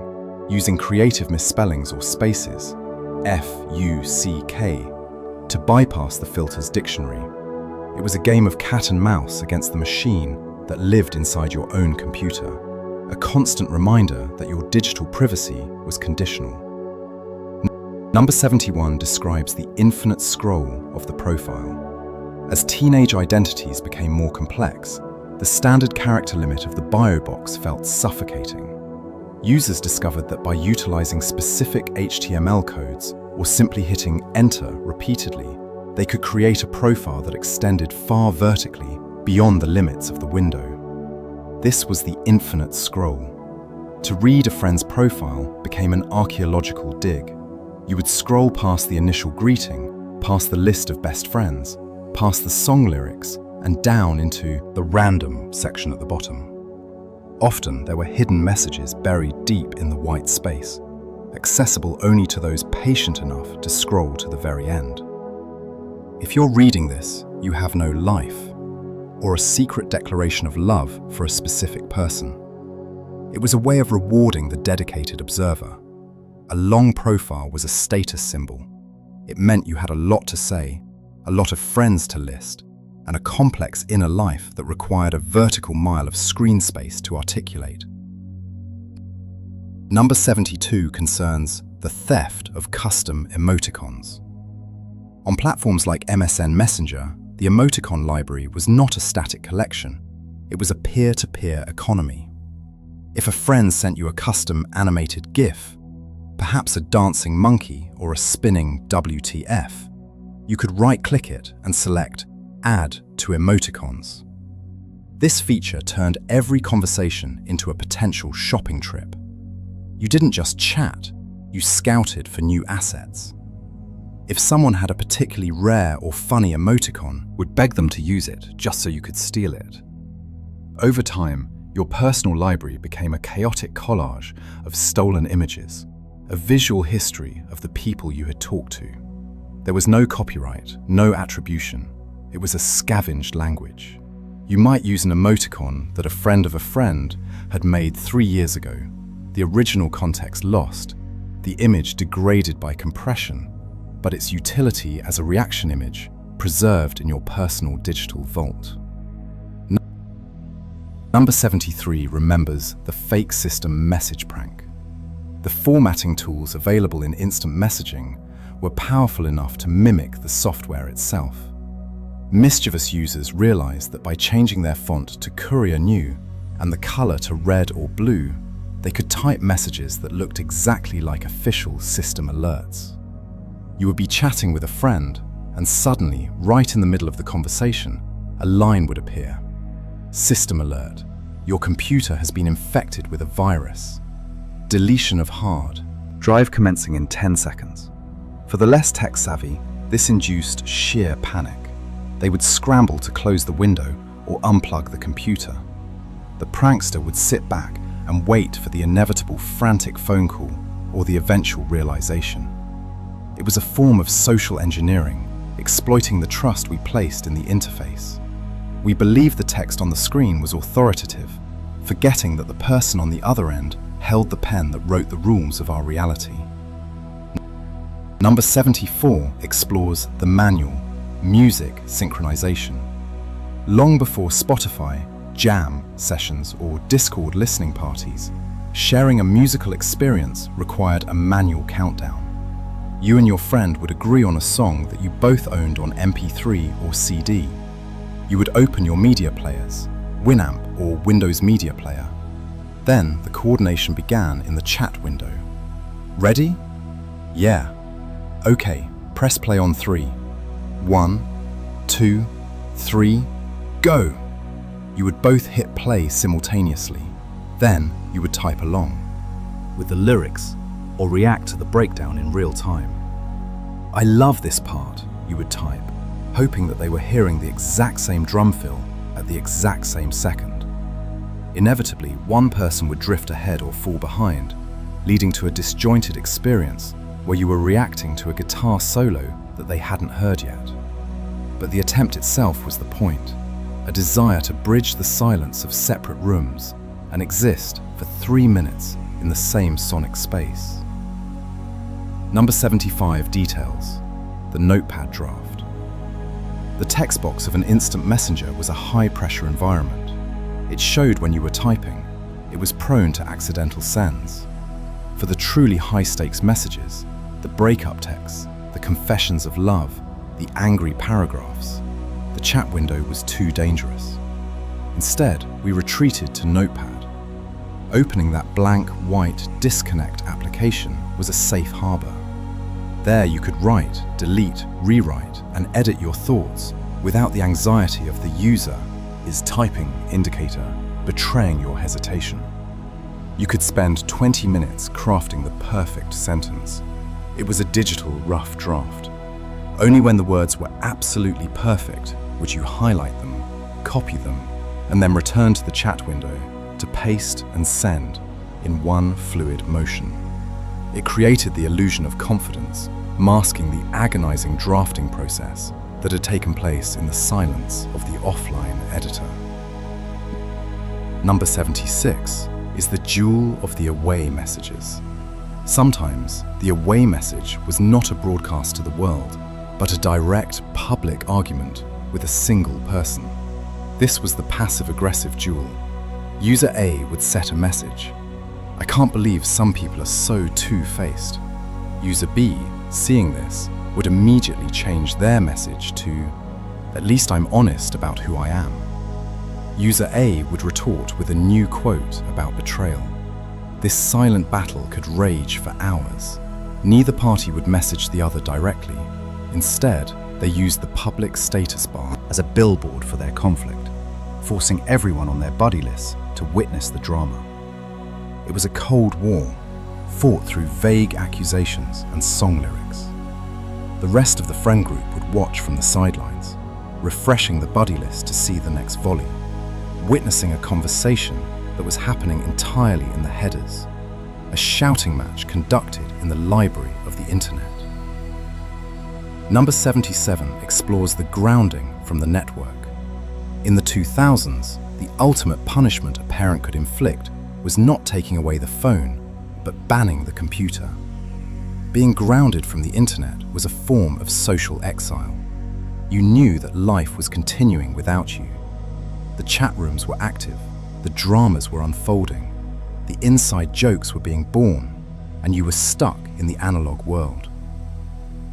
using creative misspellings or spaces, F-U-C-K, to bypass the filter's dictionary. It was a game of cat and mouse against the machine that lived inside your own computer, a constant reminder that your digital privacy was conditional. Number 71 describes the infinite scroll of the profile. As teenage identities became more complex, the standard character limit of the bio box felt suffocating. Users discovered that by utilizing specific HTML codes or simply hitting enter repeatedly, they could create a profile that extended far vertically beyond the limits of the window. This was the infinite scroll. To read a friend's profile became an archaeological dig. You would scroll past the initial greeting, past the list of best friends, past the song lyrics, and down into the random section at the bottom. Often there were hidden messages buried deep in the white space, accessible only to those patient enough to scroll to the very end. If you're reading this, you have no life, or a secret declaration of love for a specific person. It was a way of rewarding the dedicated observer. A long profile was a status symbol. It meant you had a lot to say, a lot of friends to list, and a complex inner life that required a vertical mile of screen space to articulate. Number 72 concerns the theft of custom emoticons. On platforms like MSN Messenger, the emoticon library was not a static collection. It was a peer-to-peer economy. If a friend sent you a custom animated GIF, perhaps a dancing monkey or a spinning WTF, you could right-click it and select Add to Emoticons. This feature turned every conversation into a potential shopping trip. You didn't just chat, you scouted for new assets. If someone had a particularly rare or funny emoticon, would beg them to use it just so you could steal it. Over time, your personal library became a chaotic collage of stolen images, a visual history of the people you had talked to. There was no copyright, no attribution. It was a scavenged language. You might use an emoticon that a friend of a friend had made 3 years ago. The original context lost, the image degraded by compression, but its utility as a reaction image preserved in your personal digital vault. Number 73 remembers the fake system message prank. The formatting tools available in instant messaging were powerful enough to mimic the software itself. Mischievous users realized that by changing their font to Courier New and the color to red or blue, they could type messages that looked exactly like official system alerts. You would be chatting with a friend, and suddenly, right in the middle of the conversation, a line would appear. System alert. Your computer has been infected with a virus. Deletion of hard. Drive commencing in 10 seconds. For the less tech-savvy, this induced sheer panic. They would scramble to close the window or unplug the computer. The prankster would sit back and wait for the inevitable frantic phone call or the eventual realization. It was a form of social engineering, exploiting the trust we placed in the interface. We believed the text on the screen was authoritative, forgetting that the person on the other end held the pen that wrote the rules of our reality. Number 74 explores the manual, music synchronization. Long before Spotify, jam sessions, or Discord listening parties, sharing a musical experience required a manual countdown. You and your friend would agree on a song that you both owned on MP3 or CD. You would open your media players, Winamp or Windows Media Player. Then the coordination began in the chat window. Ready? Yeah. Okay, press play on 3. 1, 2, 3, go! You would both hit play simultaneously. Then you would type along with the lyrics or react to the breakdown in real time. I love this part, you would type, hoping that they were hearing the exact same drum fill at the exact same second. Inevitably, one person would drift ahead or fall behind, leading to a disjointed experience where you were reacting to a guitar solo that they hadn't heard yet. But the attempt itself was the point, a desire to bridge the silence of separate rooms and exist for 3 minutes in the same sonic space. Number 75 details the notepad draft. The text box of an instant messenger was a high-pressure environment. It showed when you were typing. It was prone to accidental sends. For the truly high-stakes messages, The breakup texts, the confessions of love, the angry paragraphs. The chat window was too dangerous. Instead, we retreated to Notepad. Opening that blank, white disconnect application was a safe harbor. There you could write, delete, rewrite, and edit your thoughts without the anxiety of the user is typing indicator betraying your hesitation. You could spend 20 minutes crafting the perfect sentence. It was a digital rough draft. Only when the words were absolutely perfect would you highlight them, copy them, and then return to the chat window to paste and send in one fluid motion. It created the illusion of confidence, masking the agonizing drafting process that had taken place in the silence of the offline editor. Number 76 is the jewel of the away messages. Sometimes, the away message was not a broadcast to the world, but a direct public argument with a single person. This was the passive-aggressive duel. User A would set a message. "I can't believe some people are so two-faced." User B, seeing this, would immediately change their message to, "At least I'm honest about who I am." User A would retort with a new quote about betrayal. This silent battle could rage for hours. Neither party would message the other directly. Instead, they used the public status bar as a billboard for their conflict, forcing everyone on their buddy list to witness the drama. It was a cold war, fought through vague accusations and song lyrics. The rest of the friend group would watch from the sidelines, refreshing the buddy list to see the next volley, witnessing a conversation that was happening entirely in the headers, a shouting match conducted in the library of the internet. Number 77 explores the grounding from the network. In the 2000s, the ultimate punishment a parent could inflict was not taking away the phone, but banning the computer. Being grounded from the internet was a form of social exile. You knew that life was continuing without you. The chat rooms were active, the dramas were unfolding, the inside jokes were being born, and you were stuck in the analog world.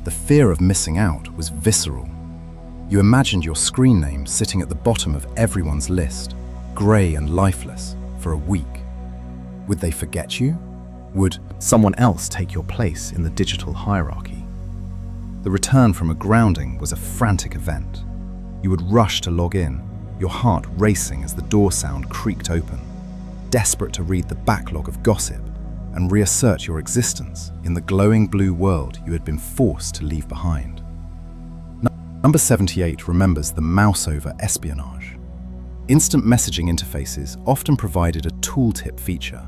The fear of missing out was visceral. You imagined your screen name sitting at the bottom of everyone's list, grey and lifeless, for a week. Would they forget you? Would someone else take your place in the digital hierarchy? The return from a grounding was a frantic event. You would rush to log in, your heart racing as the door sound creaked open, desperate to read the backlog of gossip and reassert your existence in the glowing blue world you had been forced to leave behind. Number 78 remembers the mouse-over espionage. Instant messaging interfaces often provided a tooltip feature.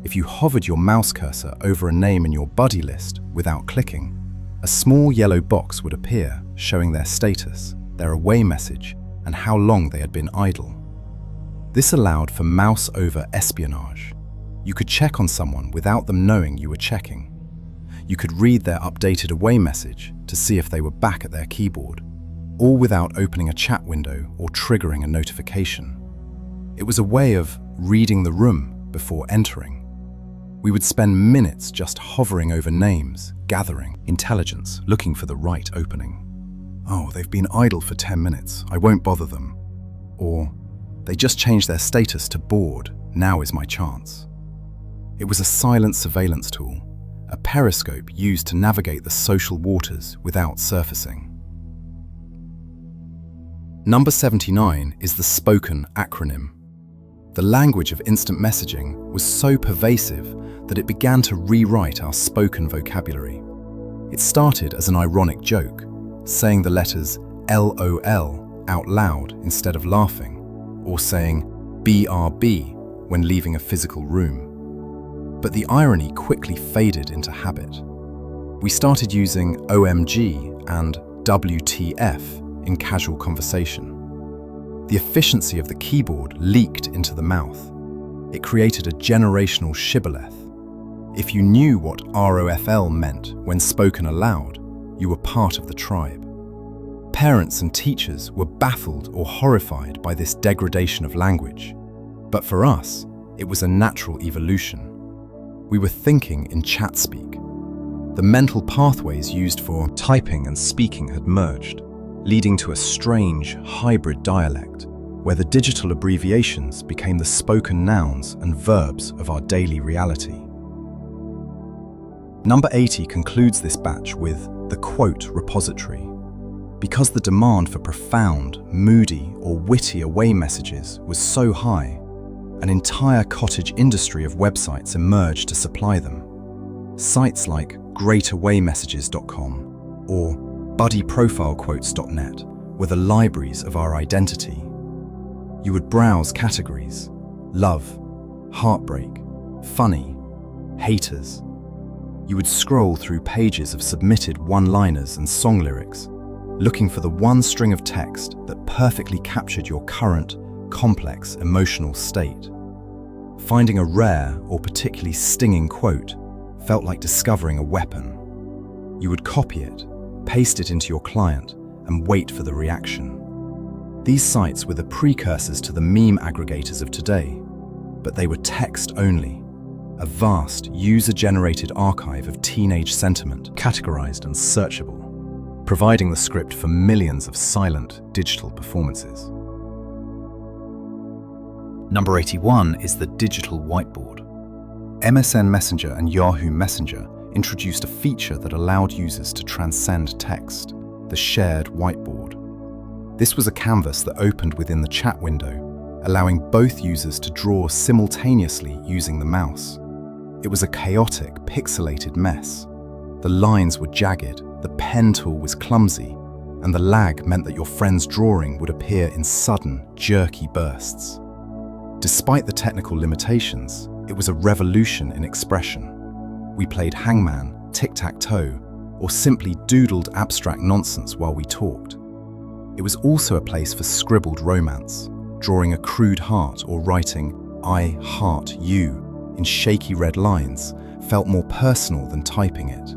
If you hovered your mouse cursor over a name in your buddy list without clicking, a small yellow box would appear showing their status, their away message, and how long they had been idle. This allowed for mouse-over espionage. You could check on someone without them knowing you were checking. You could read their updated away message to see if they were back at their keyboard, all without opening a chat window or triggering a notification. It was a way of reading the room before entering. We would spend minutes just hovering over names, gathering intelligence, looking for the right opening. "Oh, they've been idle for 10 minutes, I won't bother them." Or, "They just changed their status to bored, now is my chance." It was a silent surveillance tool, a periscope used to navigate the social waters without surfacing. Number 79 is the spoken acronym. The language of instant messaging was so pervasive that it began to rewrite our spoken vocabulary. It started as an ironic joke, saying the letters LOL out loud instead of laughing, or saying BRB when leaving a physical room. But the irony quickly faded into habit. We started using OMG and WTF in casual conversation. The efficiency of the keyboard leaked into the mouth. It created a generational shibboleth. If you knew what ROFL meant when spoken aloud, you were part of the tribe. Parents and teachers were baffled or horrified by this degradation of language. But for us, it was a natural evolution. We were thinking in chat speak. The mental pathways used for typing and speaking had merged, leading to a strange hybrid dialect where the digital abbreviations became the spoken nouns and verbs of our daily reality. Number 80 concludes this batch with the quote repository. Because the demand for profound, moody, or witty away messages was so high, an entire cottage industry of websites emerged to supply them. Sites like greatawaymessages.com or buddyprofilequotes.net were the libraries of our identity. You would browse categories: love, heartbreak, funny, haters. You would scroll through pages of submitted one-liners and song lyrics, looking for the one string of text that perfectly captured your current, complex emotional state. Finding a rare or particularly stinging quote felt like discovering a weapon. You would copy it, paste it into your client, and wait for the reaction. These sites were the precursors to the meme aggregators of today, but they were text only, a vast, user-generated archive of teenage sentiment, categorized and searchable, providing the script for millions of silent digital performances. Number 81 is the digital whiteboard. MSN Messenger and Yahoo Messenger introduced a feature that allowed users to transcend text, the shared whiteboard. This was a canvas that opened within the chat window, allowing both users to draw simultaneously using the mouse. It was a chaotic, pixelated mess. The lines were jagged, the pen tool was clumsy, and the lag meant that your friend's drawing would appear in sudden, jerky bursts. Despite the technical limitations, it was a revolution in expression. We played hangman, tic-tac-toe, or simply doodled abstract nonsense while we talked. It was also a place for scribbled romance, drawing a crude heart or writing "I heart you" in shaky red lines felt more personal than typing it.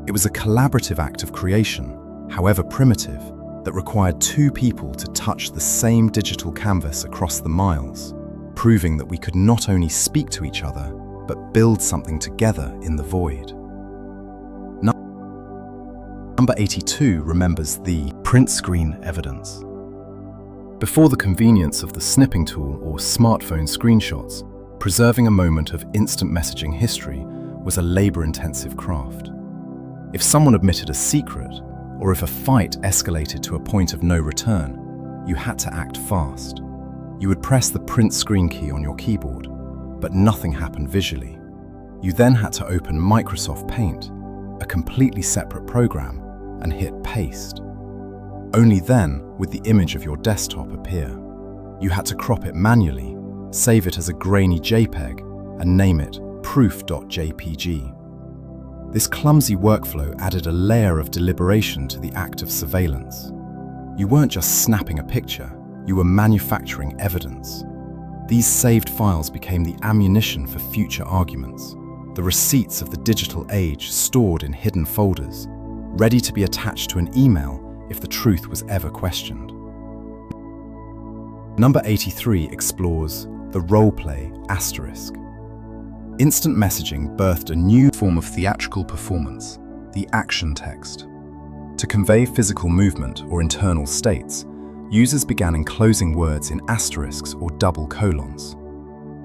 It was a collaborative act of creation, however primitive, that required two people to touch the same digital canvas across the miles, proving that we could not only speak to each other, but build something together in the void. Number 82 remembers the print screen evidence. Before the convenience of the snipping tool or smartphone screenshots, preserving a moment of instant messaging history was a labor-intensive craft. If someone admitted a secret, or if a fight escalated to a point of no return, you had to act fast. You would press the print screen key on your keyboard, but nothing happened visually. You then had to open Microsoft Paint, a completely separate program, and hit paste. Only then would the image of your desktop appear. You had to crop it manually, save it as a grainy JPEG, and name it proof.jpg. This clumsy workflow added a layer of deliberation to the act of surveillance. You weren't just snapping a picture, you were manufacturing evidence. These saved files became the ammunition for future arguments, the receipts of the digital age stored in hidden folders, ready to be attached to an email if the truth was ever questioned. Number 83 explores the role-play asterisk. Instant messaging birthed a new form of theatrical performance, the action text. To convey physical movement or internal states, users began enclosing words in asterisks or double colons.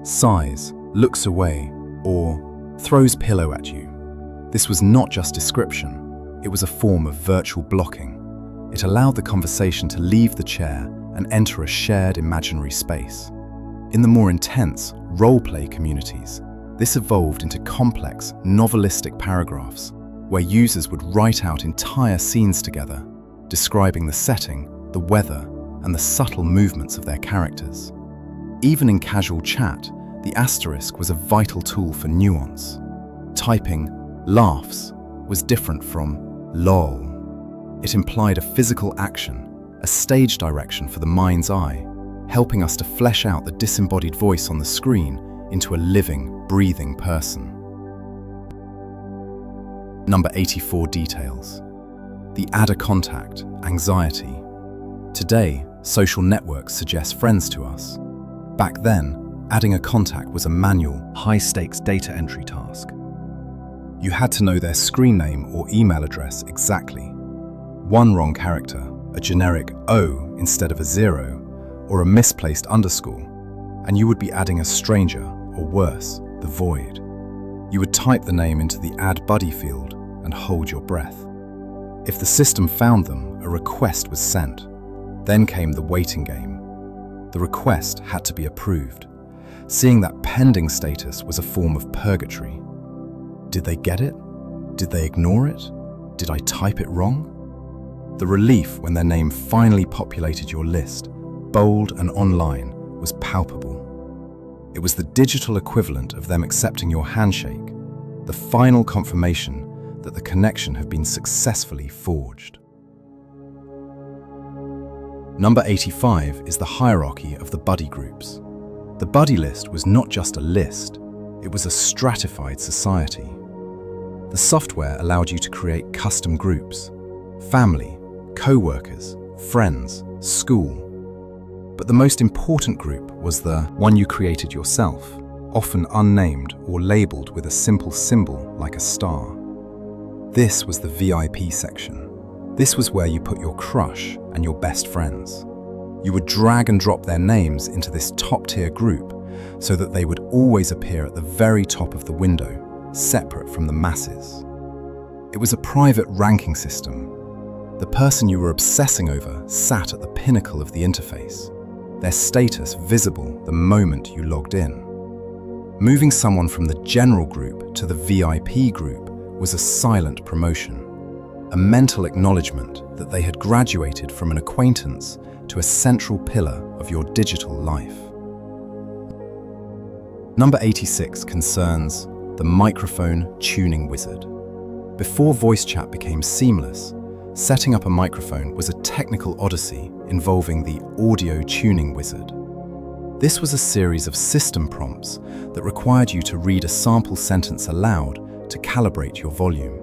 Sighs, looks away, or throws pillow at you. This was not just description, it was a form of virtual blocking. It allowed the conversation to leave the chair and enter a shared imaginary space. In the more intense role-play communities, this evolved into complex, novelistic paragraphs where users would write out entire scenes together, describing the setting, the weather, and the subtle movements of their characters. Even in casual chat, the asterisk was a vital tool for nuance. Typing laughs was different from lol. It implied a physical action, a stage direction for the mind's eye, helping us to flesh out the disembodied voice on the screen into a living, breathing person. Number 84 details. The add a contact, anxiety. Today, social networks suggest friends to us. Back then, adding a contact was a manual, high-stakes data entry task. You had to know their screen name or email address exactly. One wrong character, a generic O instead of a 0, or a misplaced underscore, and you would be adding a stranger, or worse, the void. You would type the name into the Add Buddy field and hold your breath. If the system found them, a request was sent. Then came the waiting game. The request had to be approved. Seeing that pending status was a form of purgatory. Did they get it? Did they ignore it? Did I type it wrong? The relief when their name finally populated your list, bold and online, was palpable. It was the digital equivalent of them accepting your handshake, the final confirmation that the connection had been successfully forged. Number 85 is the hierarchy of the buddy groups. The buddy list was not just a list, it was a stratified society. The software allowed you to create custom groups: family, co-workers, friends, school. But the most important group was the one you created yourself, often unnamed or labeled with a simple symbol like a star. This was the VIP section. This was where you put your crush and your best friends. You would drag and drop their names into this top-tier group so that they would always appear at the very top of the window, separate from the masses. It was a private ranking system. The person you were obsessing over sat at the pinnacle of the interface, their status visible the moment you logged in. Moving someone from the general group to the VIP group was a silent promotion, a mental acknowledgement that they had graduated from an acquaintance to a central pillar of your digital life. Number 86 concerns the microphone tuning wizard. Before voice chat became seamless, setting up a microphone was a technical odyssey involving the audio tuning wizard. This was a series of system prompts that required you to read a sample sentence aloud to calibrate your volume.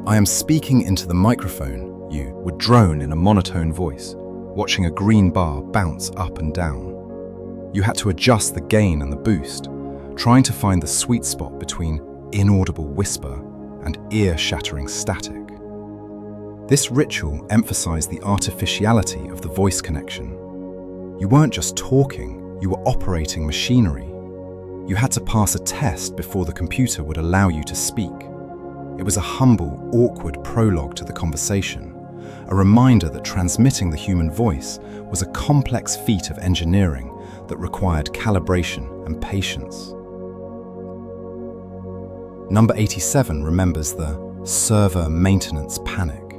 "I am speaking into the microphone," you would drone in a monotone voice, watching a green bar bounce up and down. You had to adjust the gain and the boost, trying to find the sweet spot between inaudible whisper and ear-shattering static. This ritual emphasized the artificiality of the voice connection. You weren't just talking, you were operating machinery. You had to pass a test before the computer would allow you to speak. It was a humble, awkward prologue to the conversation, a reminder that transmitting the human voice was a complex feat of engineering that required calibration and patience. Number 87 remembers the server maintenance panic.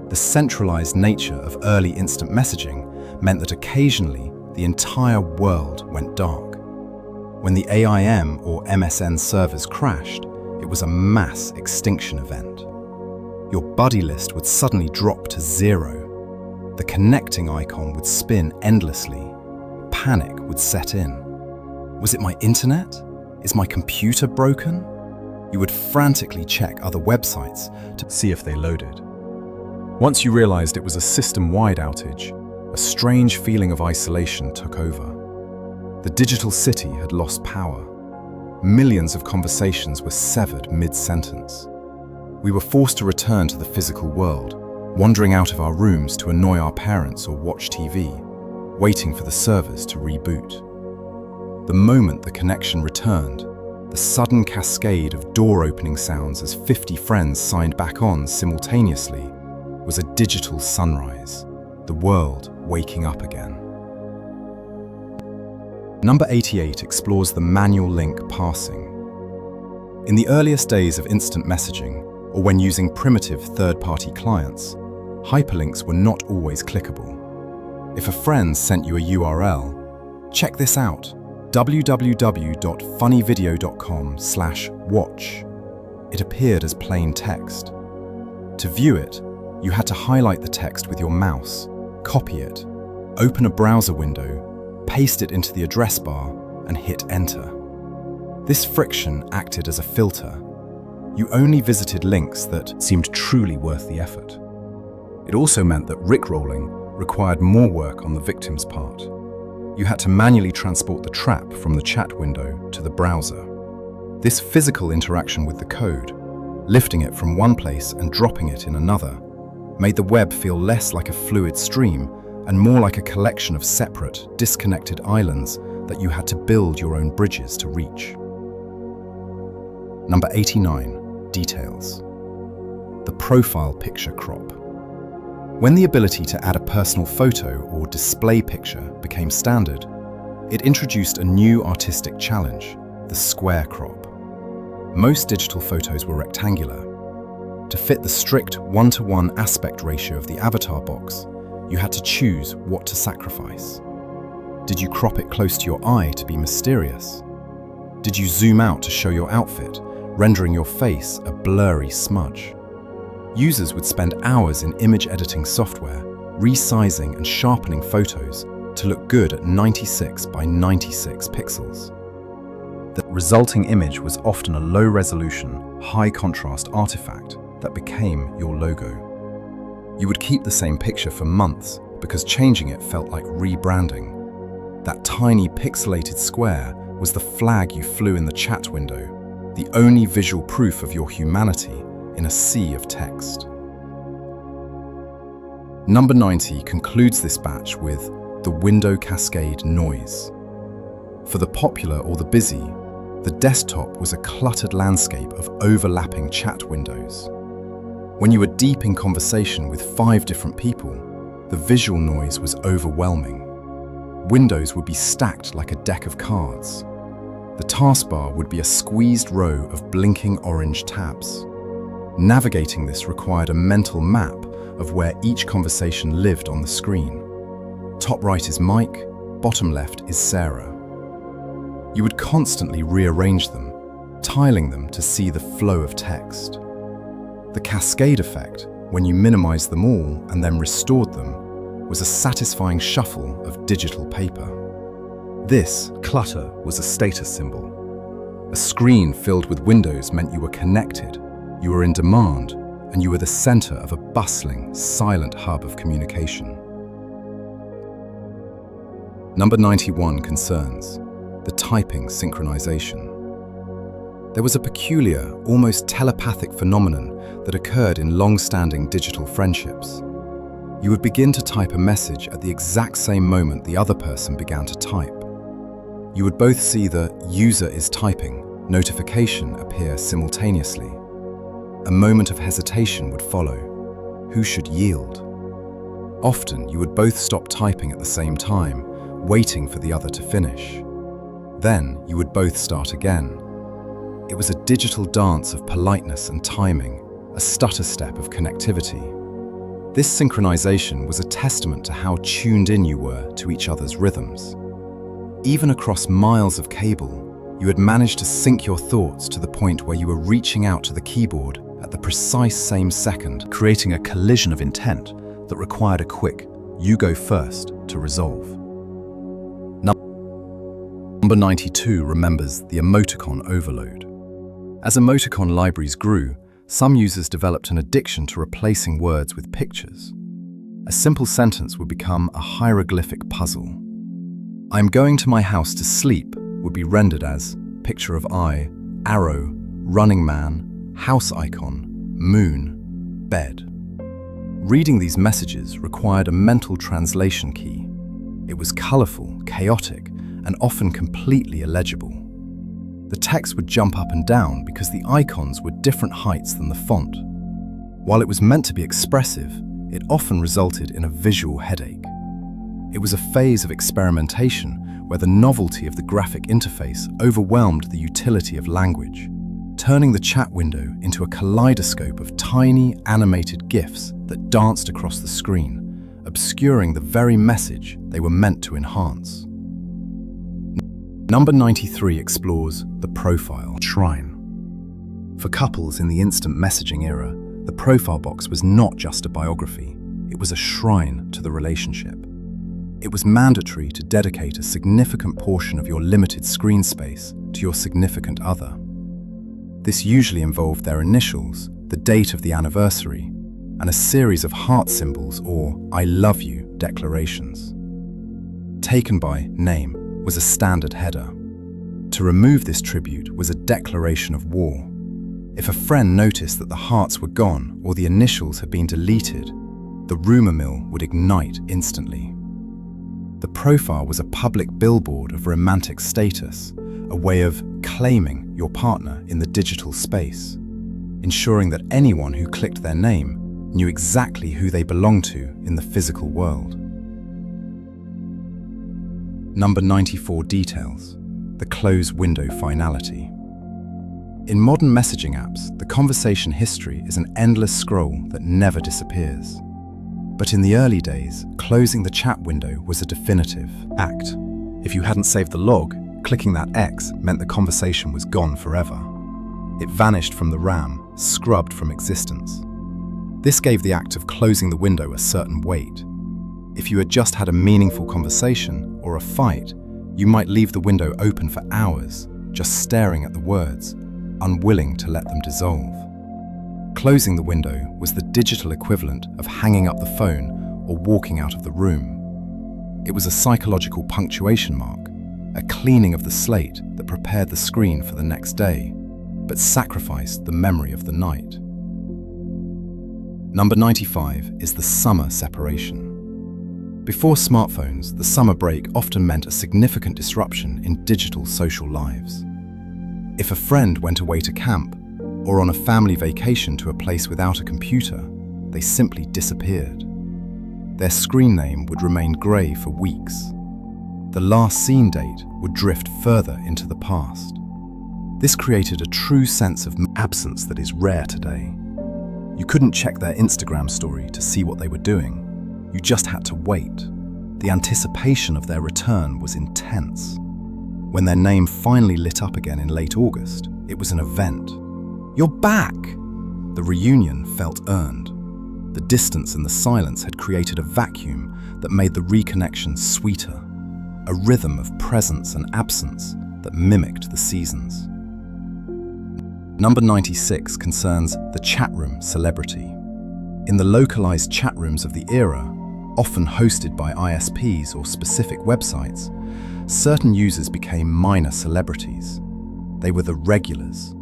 The centralized nature of early instant messaging meant that occasionally the entire world went dark. When the AIM or MSN servers crashed, it was a mass extinction event. Your buddy list would suddenly drop to 0. The connecting icon would spin endlessly. Panic would set in. Was it my internet? Is my computer broken? You would frantically check other websites to see if they loaded. Once you realized it was a system-wide outage, a strange feeling of isolation took over. The digital city had lost power. Millions of conversations were severed mid-sentence. We were forced to return to the physical world, wandering out of our rooms to annoy our parents or watch TV, waiting for the servers to reboot. The moment the connection returned, the sudden cascade of door-opening sounds as 50 friends signed back on simultaneously was a digital sunrise, the world waking up again. Number 88 explores the manual link parsing. In the earliest days of instant messaging, or when using primitive third-party clients, hyperlinks were not always clickable. If a friend sent you a URL, check this out, www.funnyvideo.com/watch. It appeared as plain text. To view it, you had to highlight the text with your mouse, copy it, open a browser window, paste it into the address bar, and hit enter. This friction acted as a filter. You only visited links that seemed truly worth the effort. It also meant that rickrolling required more work on the victim's part. You had to manually transport the trap from the chat window to the browser. This physical interaction with the code, lifting it from one place and dropping it in another, made the web feel less like a fluid stream and more like a collection of separate, disconnected islands that you had to build your own bridges to reach. Number 89, details. The profile picture crop. When the ability to add a personal photo or display picture became standard, it introduced a new artistic challenge, the square crop. Most digital photos were rectangular. To fit the strict 1:1 aspect ratio of the avatar box, you had to choose what to sacrifice. Did you crop it close to your eye to be mysterious? Did you zoom out to show your outfit, rendering your face a blurry smudge? Users would spend hours in image editing software, resizing and sharpening photos to look good at 96 by 96 pixels. The resulting image was often a low-resolution, high-contrast artifact that became your logo. You would keep the same picture for months because changing it felt like rebranding. That tiny pixelated square was the flag you flew in the chat window, the only visual proof of your humanity in a sea of text. Number 90 concludes this batch with the window cascade noise. For the popular or the busy, the desktop was a cluttered landscape of overlapping chat windows. When you were deep in conversation with 5 different people, the visual noise was overwhelming. Windows would be stacked like a deck of cards. The taskbar would be a squeezed row of blinking orange tabs. Navigating this required a mental map of where each conversation lived on the screen. Top right is Mike, bottom left is Sarah. You would constantly rearrange them, tiling them to see the flow of text. The cascade effect, when you minimized them all and then restored them, was a satisfying shuffle of digital paper. This clutter was a status symbol. A screen filled with windows meant you were connected, you were in demand, and you were the center of a bustling, silent hub of communication. Number 91 concerns the typing synchronization. There was a peculiar, almost telepathic phenomenon that occurred in long-standing digital friendships. You would begin to type a message at the exact same moment the other person began to type. You would both see the "user is typing" notification appear simultaneously. A moment of hesitation would follow. Who should yield? Often, you would both stop typing at the same time, waiting for the other to finish. Then, you would both start again. It was a digital dance of politeness and timing, a stutter step of connectivity. This synchronization was a testament to how tuned in you were to each other's rhythms. Even across miles of cable, you had managed to sync your thoughts to the point where you were reaching out to the keyboard at the precise same second, creating a collision of intent that required a quick, "you go first" to resolve. Number 92 remembers the emoticon overload. As emoticon libraries grew, some users developed an addiction to replacing words with pictures. A simple sentence would become a hieroglyphic puzzle. "I'm going to my house to sleep" would be rendered as picture of eye, arrow, running man, house icon, moon, bed. Reading these messages required a mental translation key. It was colorful, chaotic, and often completely illegible. The text would jump up and down because the icons were different heights than the font. While it was meant to be expressive, it often resulted in a visual headache. It was a phase of experimentation where the novelty of the graphic interface overwhelmed the utility of language, turning the chat window into a kaleidoscope of tiny animated GIFs that danced across the screen, obscuring the very message they were meant to enhance. Number 93 explores the profile shrine. For couples in the instant messaging era, the profile box was not just a biography, it was a shrine to the relationship. It was mandatory to dedicate a significant portion of your limited screen space to your significant other. This usually involved their initials, the date of the anniversary, and a series of heart symbols or "I love you" declarations. Taken by name was a standard header. To remove this tribute was a declaration of war. If a friend noticed that the hearts were gone or the initials had been deleted, the rumor mill would ignite instantly. The profile was a public billboard of romantic status, a way of claiming your partner in the digital space, ensuring that anyone who clicked their name knew exactly who they belonged to in the physical world. Number 94, details. The close window finality. In modern messaging apps, the conversation history is an endless scroll that never disappears. But in the early days, closing the chat window was a definitive act. If you hadn't saved the log, clicking that X meant the conversation was gone forever. It vanished from the RAM, scrubbed from existence. This gave the act of closing the window a certain weight. If you had just had a meaningful conversation or a fight, you might leave the window open for hours, just staring at the words, unwilling to let them dissolve. Closing the window was the digital equivalent of hanging up the phone or walking out of the room. It was a psychological punctuation mark, a cleaning of the slate that prepared the screen for the next day, but sacrificed the memory of the night. Number 95 is the summer separation. Before smartphones, the summer break often meant a significant disruption in digital social lives. If a friend went away to camp or on a family vacation to a place without a computer, they simply disappeared. Their screen name would remain grey for weeks. The last seen date would drift further into the past. This created a true sense of absence that is rare today. You couldn't check their Instagram story to see what they were doing. You just had to wait. The anticipation of their return was intense. When their name finally lit up again in late August, it was an event. "You're back!" The reunion felt earned. The distance and the silence had created a vacuum that made the reconnection sweeter, a rhythm of presence and absence that mimicked the seasons. Number 96 concerns the chat room celebrity. In the localized chat rooms of the era, often hosted by ISPs or specific websites, certain users became minor celebrities. They were the regulars.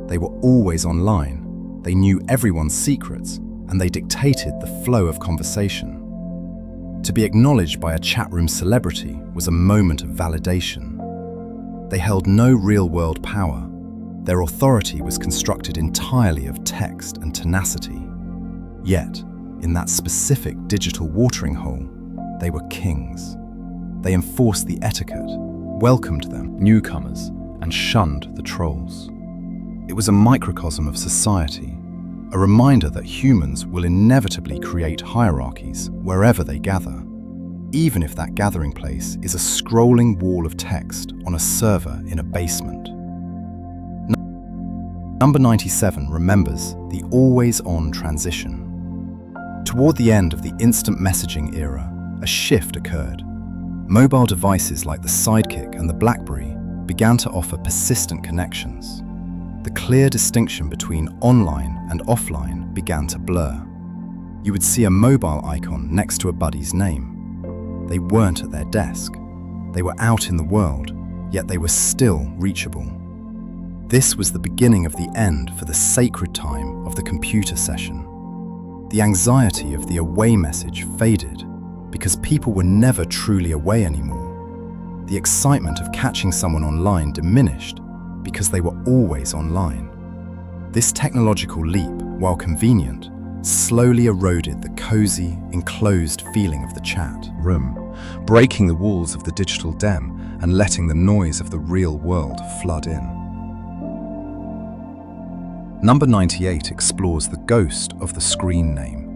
They were always online, they knew everyone's secrets, and they dictated the flow of conversation. To be acknowledged by a chat room celebrity was a moment of validation. They held no real-world power. Their authority was constructed entirely of text and tenacity. Yet, in that specific digital watering hole, they were kings. They enforced the etiquette, welcomed them, newcomers, and shunned the trolls. It was a microcosm of society, a reminder that humans will inevitably create hierarchies wherever they gather, even if that gathering place is a scrolling wall of text on a server in a basement. Number 97 remembers the always-on transition. Toward the end of the instant messaging era, a shift occurred. Mobile devices like the Sidekick and the BlackBerry began to offer persistent connections. The clear distinction between online and offline began to blur. You would see a mobile icon next to a buddy's name. They weren't at their desk. They were out in the world, yet they were still reachable. This was the beginning of the end for the sacred time of the computer session. The anxiety of the away message faded because people were never truly away anymore. The excitement of catching someone online diminished because they were always online. This technological leap, while convenient, slowly eroded the cozy, enclosed feeling of the chat room, breaking the walls of the digital den and letting the noise of the real world flood in. Number 98 explores the ghost of the screen name.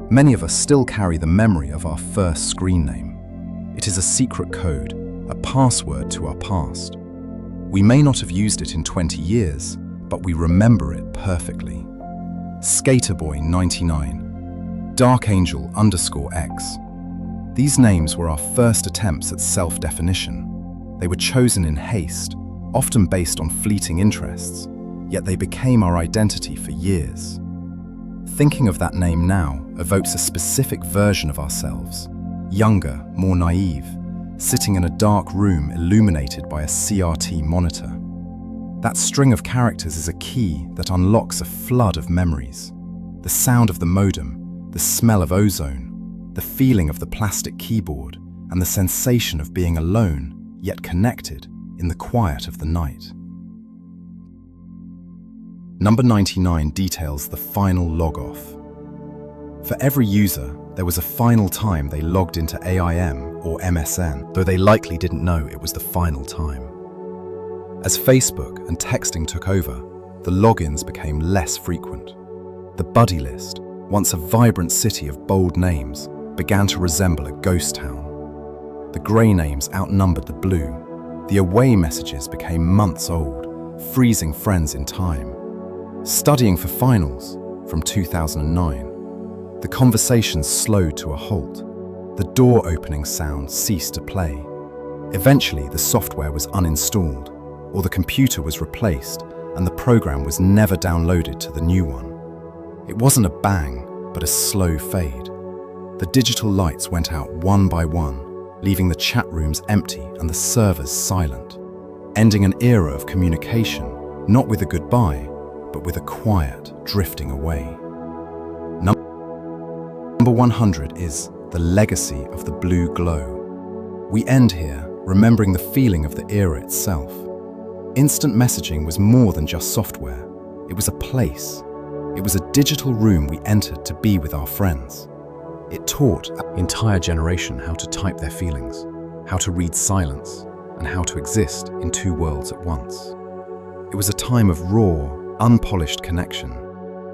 Many of us still carry the memory of our first screen name. It is a secret code, a password to our past. We may not have used it in 20 years, but we remember it perfectly. Skaterboy99, Darkangel_X. These names were our first attempts at self-definition. They were chosen in haste, often based on fleeting interests, yet they became our identity for years. Thinking of that name now evokes a specific version of ourselves, younger, more naive, sitting in a dark room illuminated by a CRT monitor. That string of characters is a key that unlocks a flood of memories. The sound of the modem, the smell of ozone, the feeling of the plastic keyboard, and the sensation of being alone, yet connected, in the quiet of the night. Number 99 details the final log-off. For every user, there was a final time they logged into AIM or MSN, though they likely didn't know it was the final time. As Facebook and texting took over, the logins became less frequent. The buddy list, once a vibrant city of bold names, began to resemble a ghost town. The grey names outnumbered the blue. The away messages became months old, freezing friends in time. Studying for finals from 2009, the conversations slowed to a halt. The door opening sound ceased to play. Eventually, the software was uninstalled, or the computer was replaced, and the program was never downloaded to the new one. It wasn't a bang, but a slow fade. The digital lights went out one by one, leaving the chat rooms empty and the servers silent, ending an era of communication, not with a goodbye, but with a quiet drifting away. Number 100 is the legacy of the blue glow. We end here, remembering the feeling of the era itself. Instant messaging was more than just software. It was a place. It was a digital room we entered to be with our friends. It taught an entire generation how to type their feelings, how to read silence, and how to exist in two worlds at once. It was a time of raw, unpolished connection,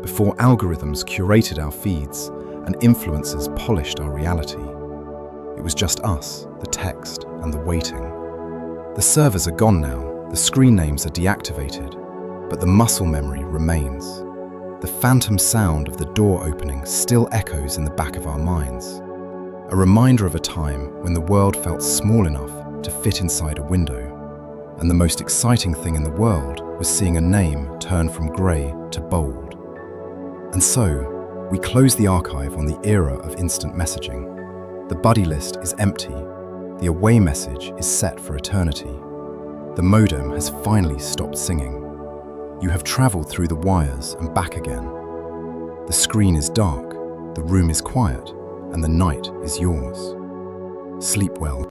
before algorithms curated our feeds and influencers polished our reality. It was just us, the text, and the waiting. The servers are gone now, the screen names are deactivated, but the muscle memory remains. The phantom sound of the door opening still echoes in the back of our minds, a reminder of a time when the world felt small enough to fit inside a window. And the most exciting thing in the world was seeing a name turn from grey to bold. And so, we close the archive on the era of instant messaging. The buddy list is empty. The away message is set for eternity. The modem has finally stopped singing. You have travelled through the wires and back again. The screen is dark, the room is quiet, and the night is yours. Sleep well.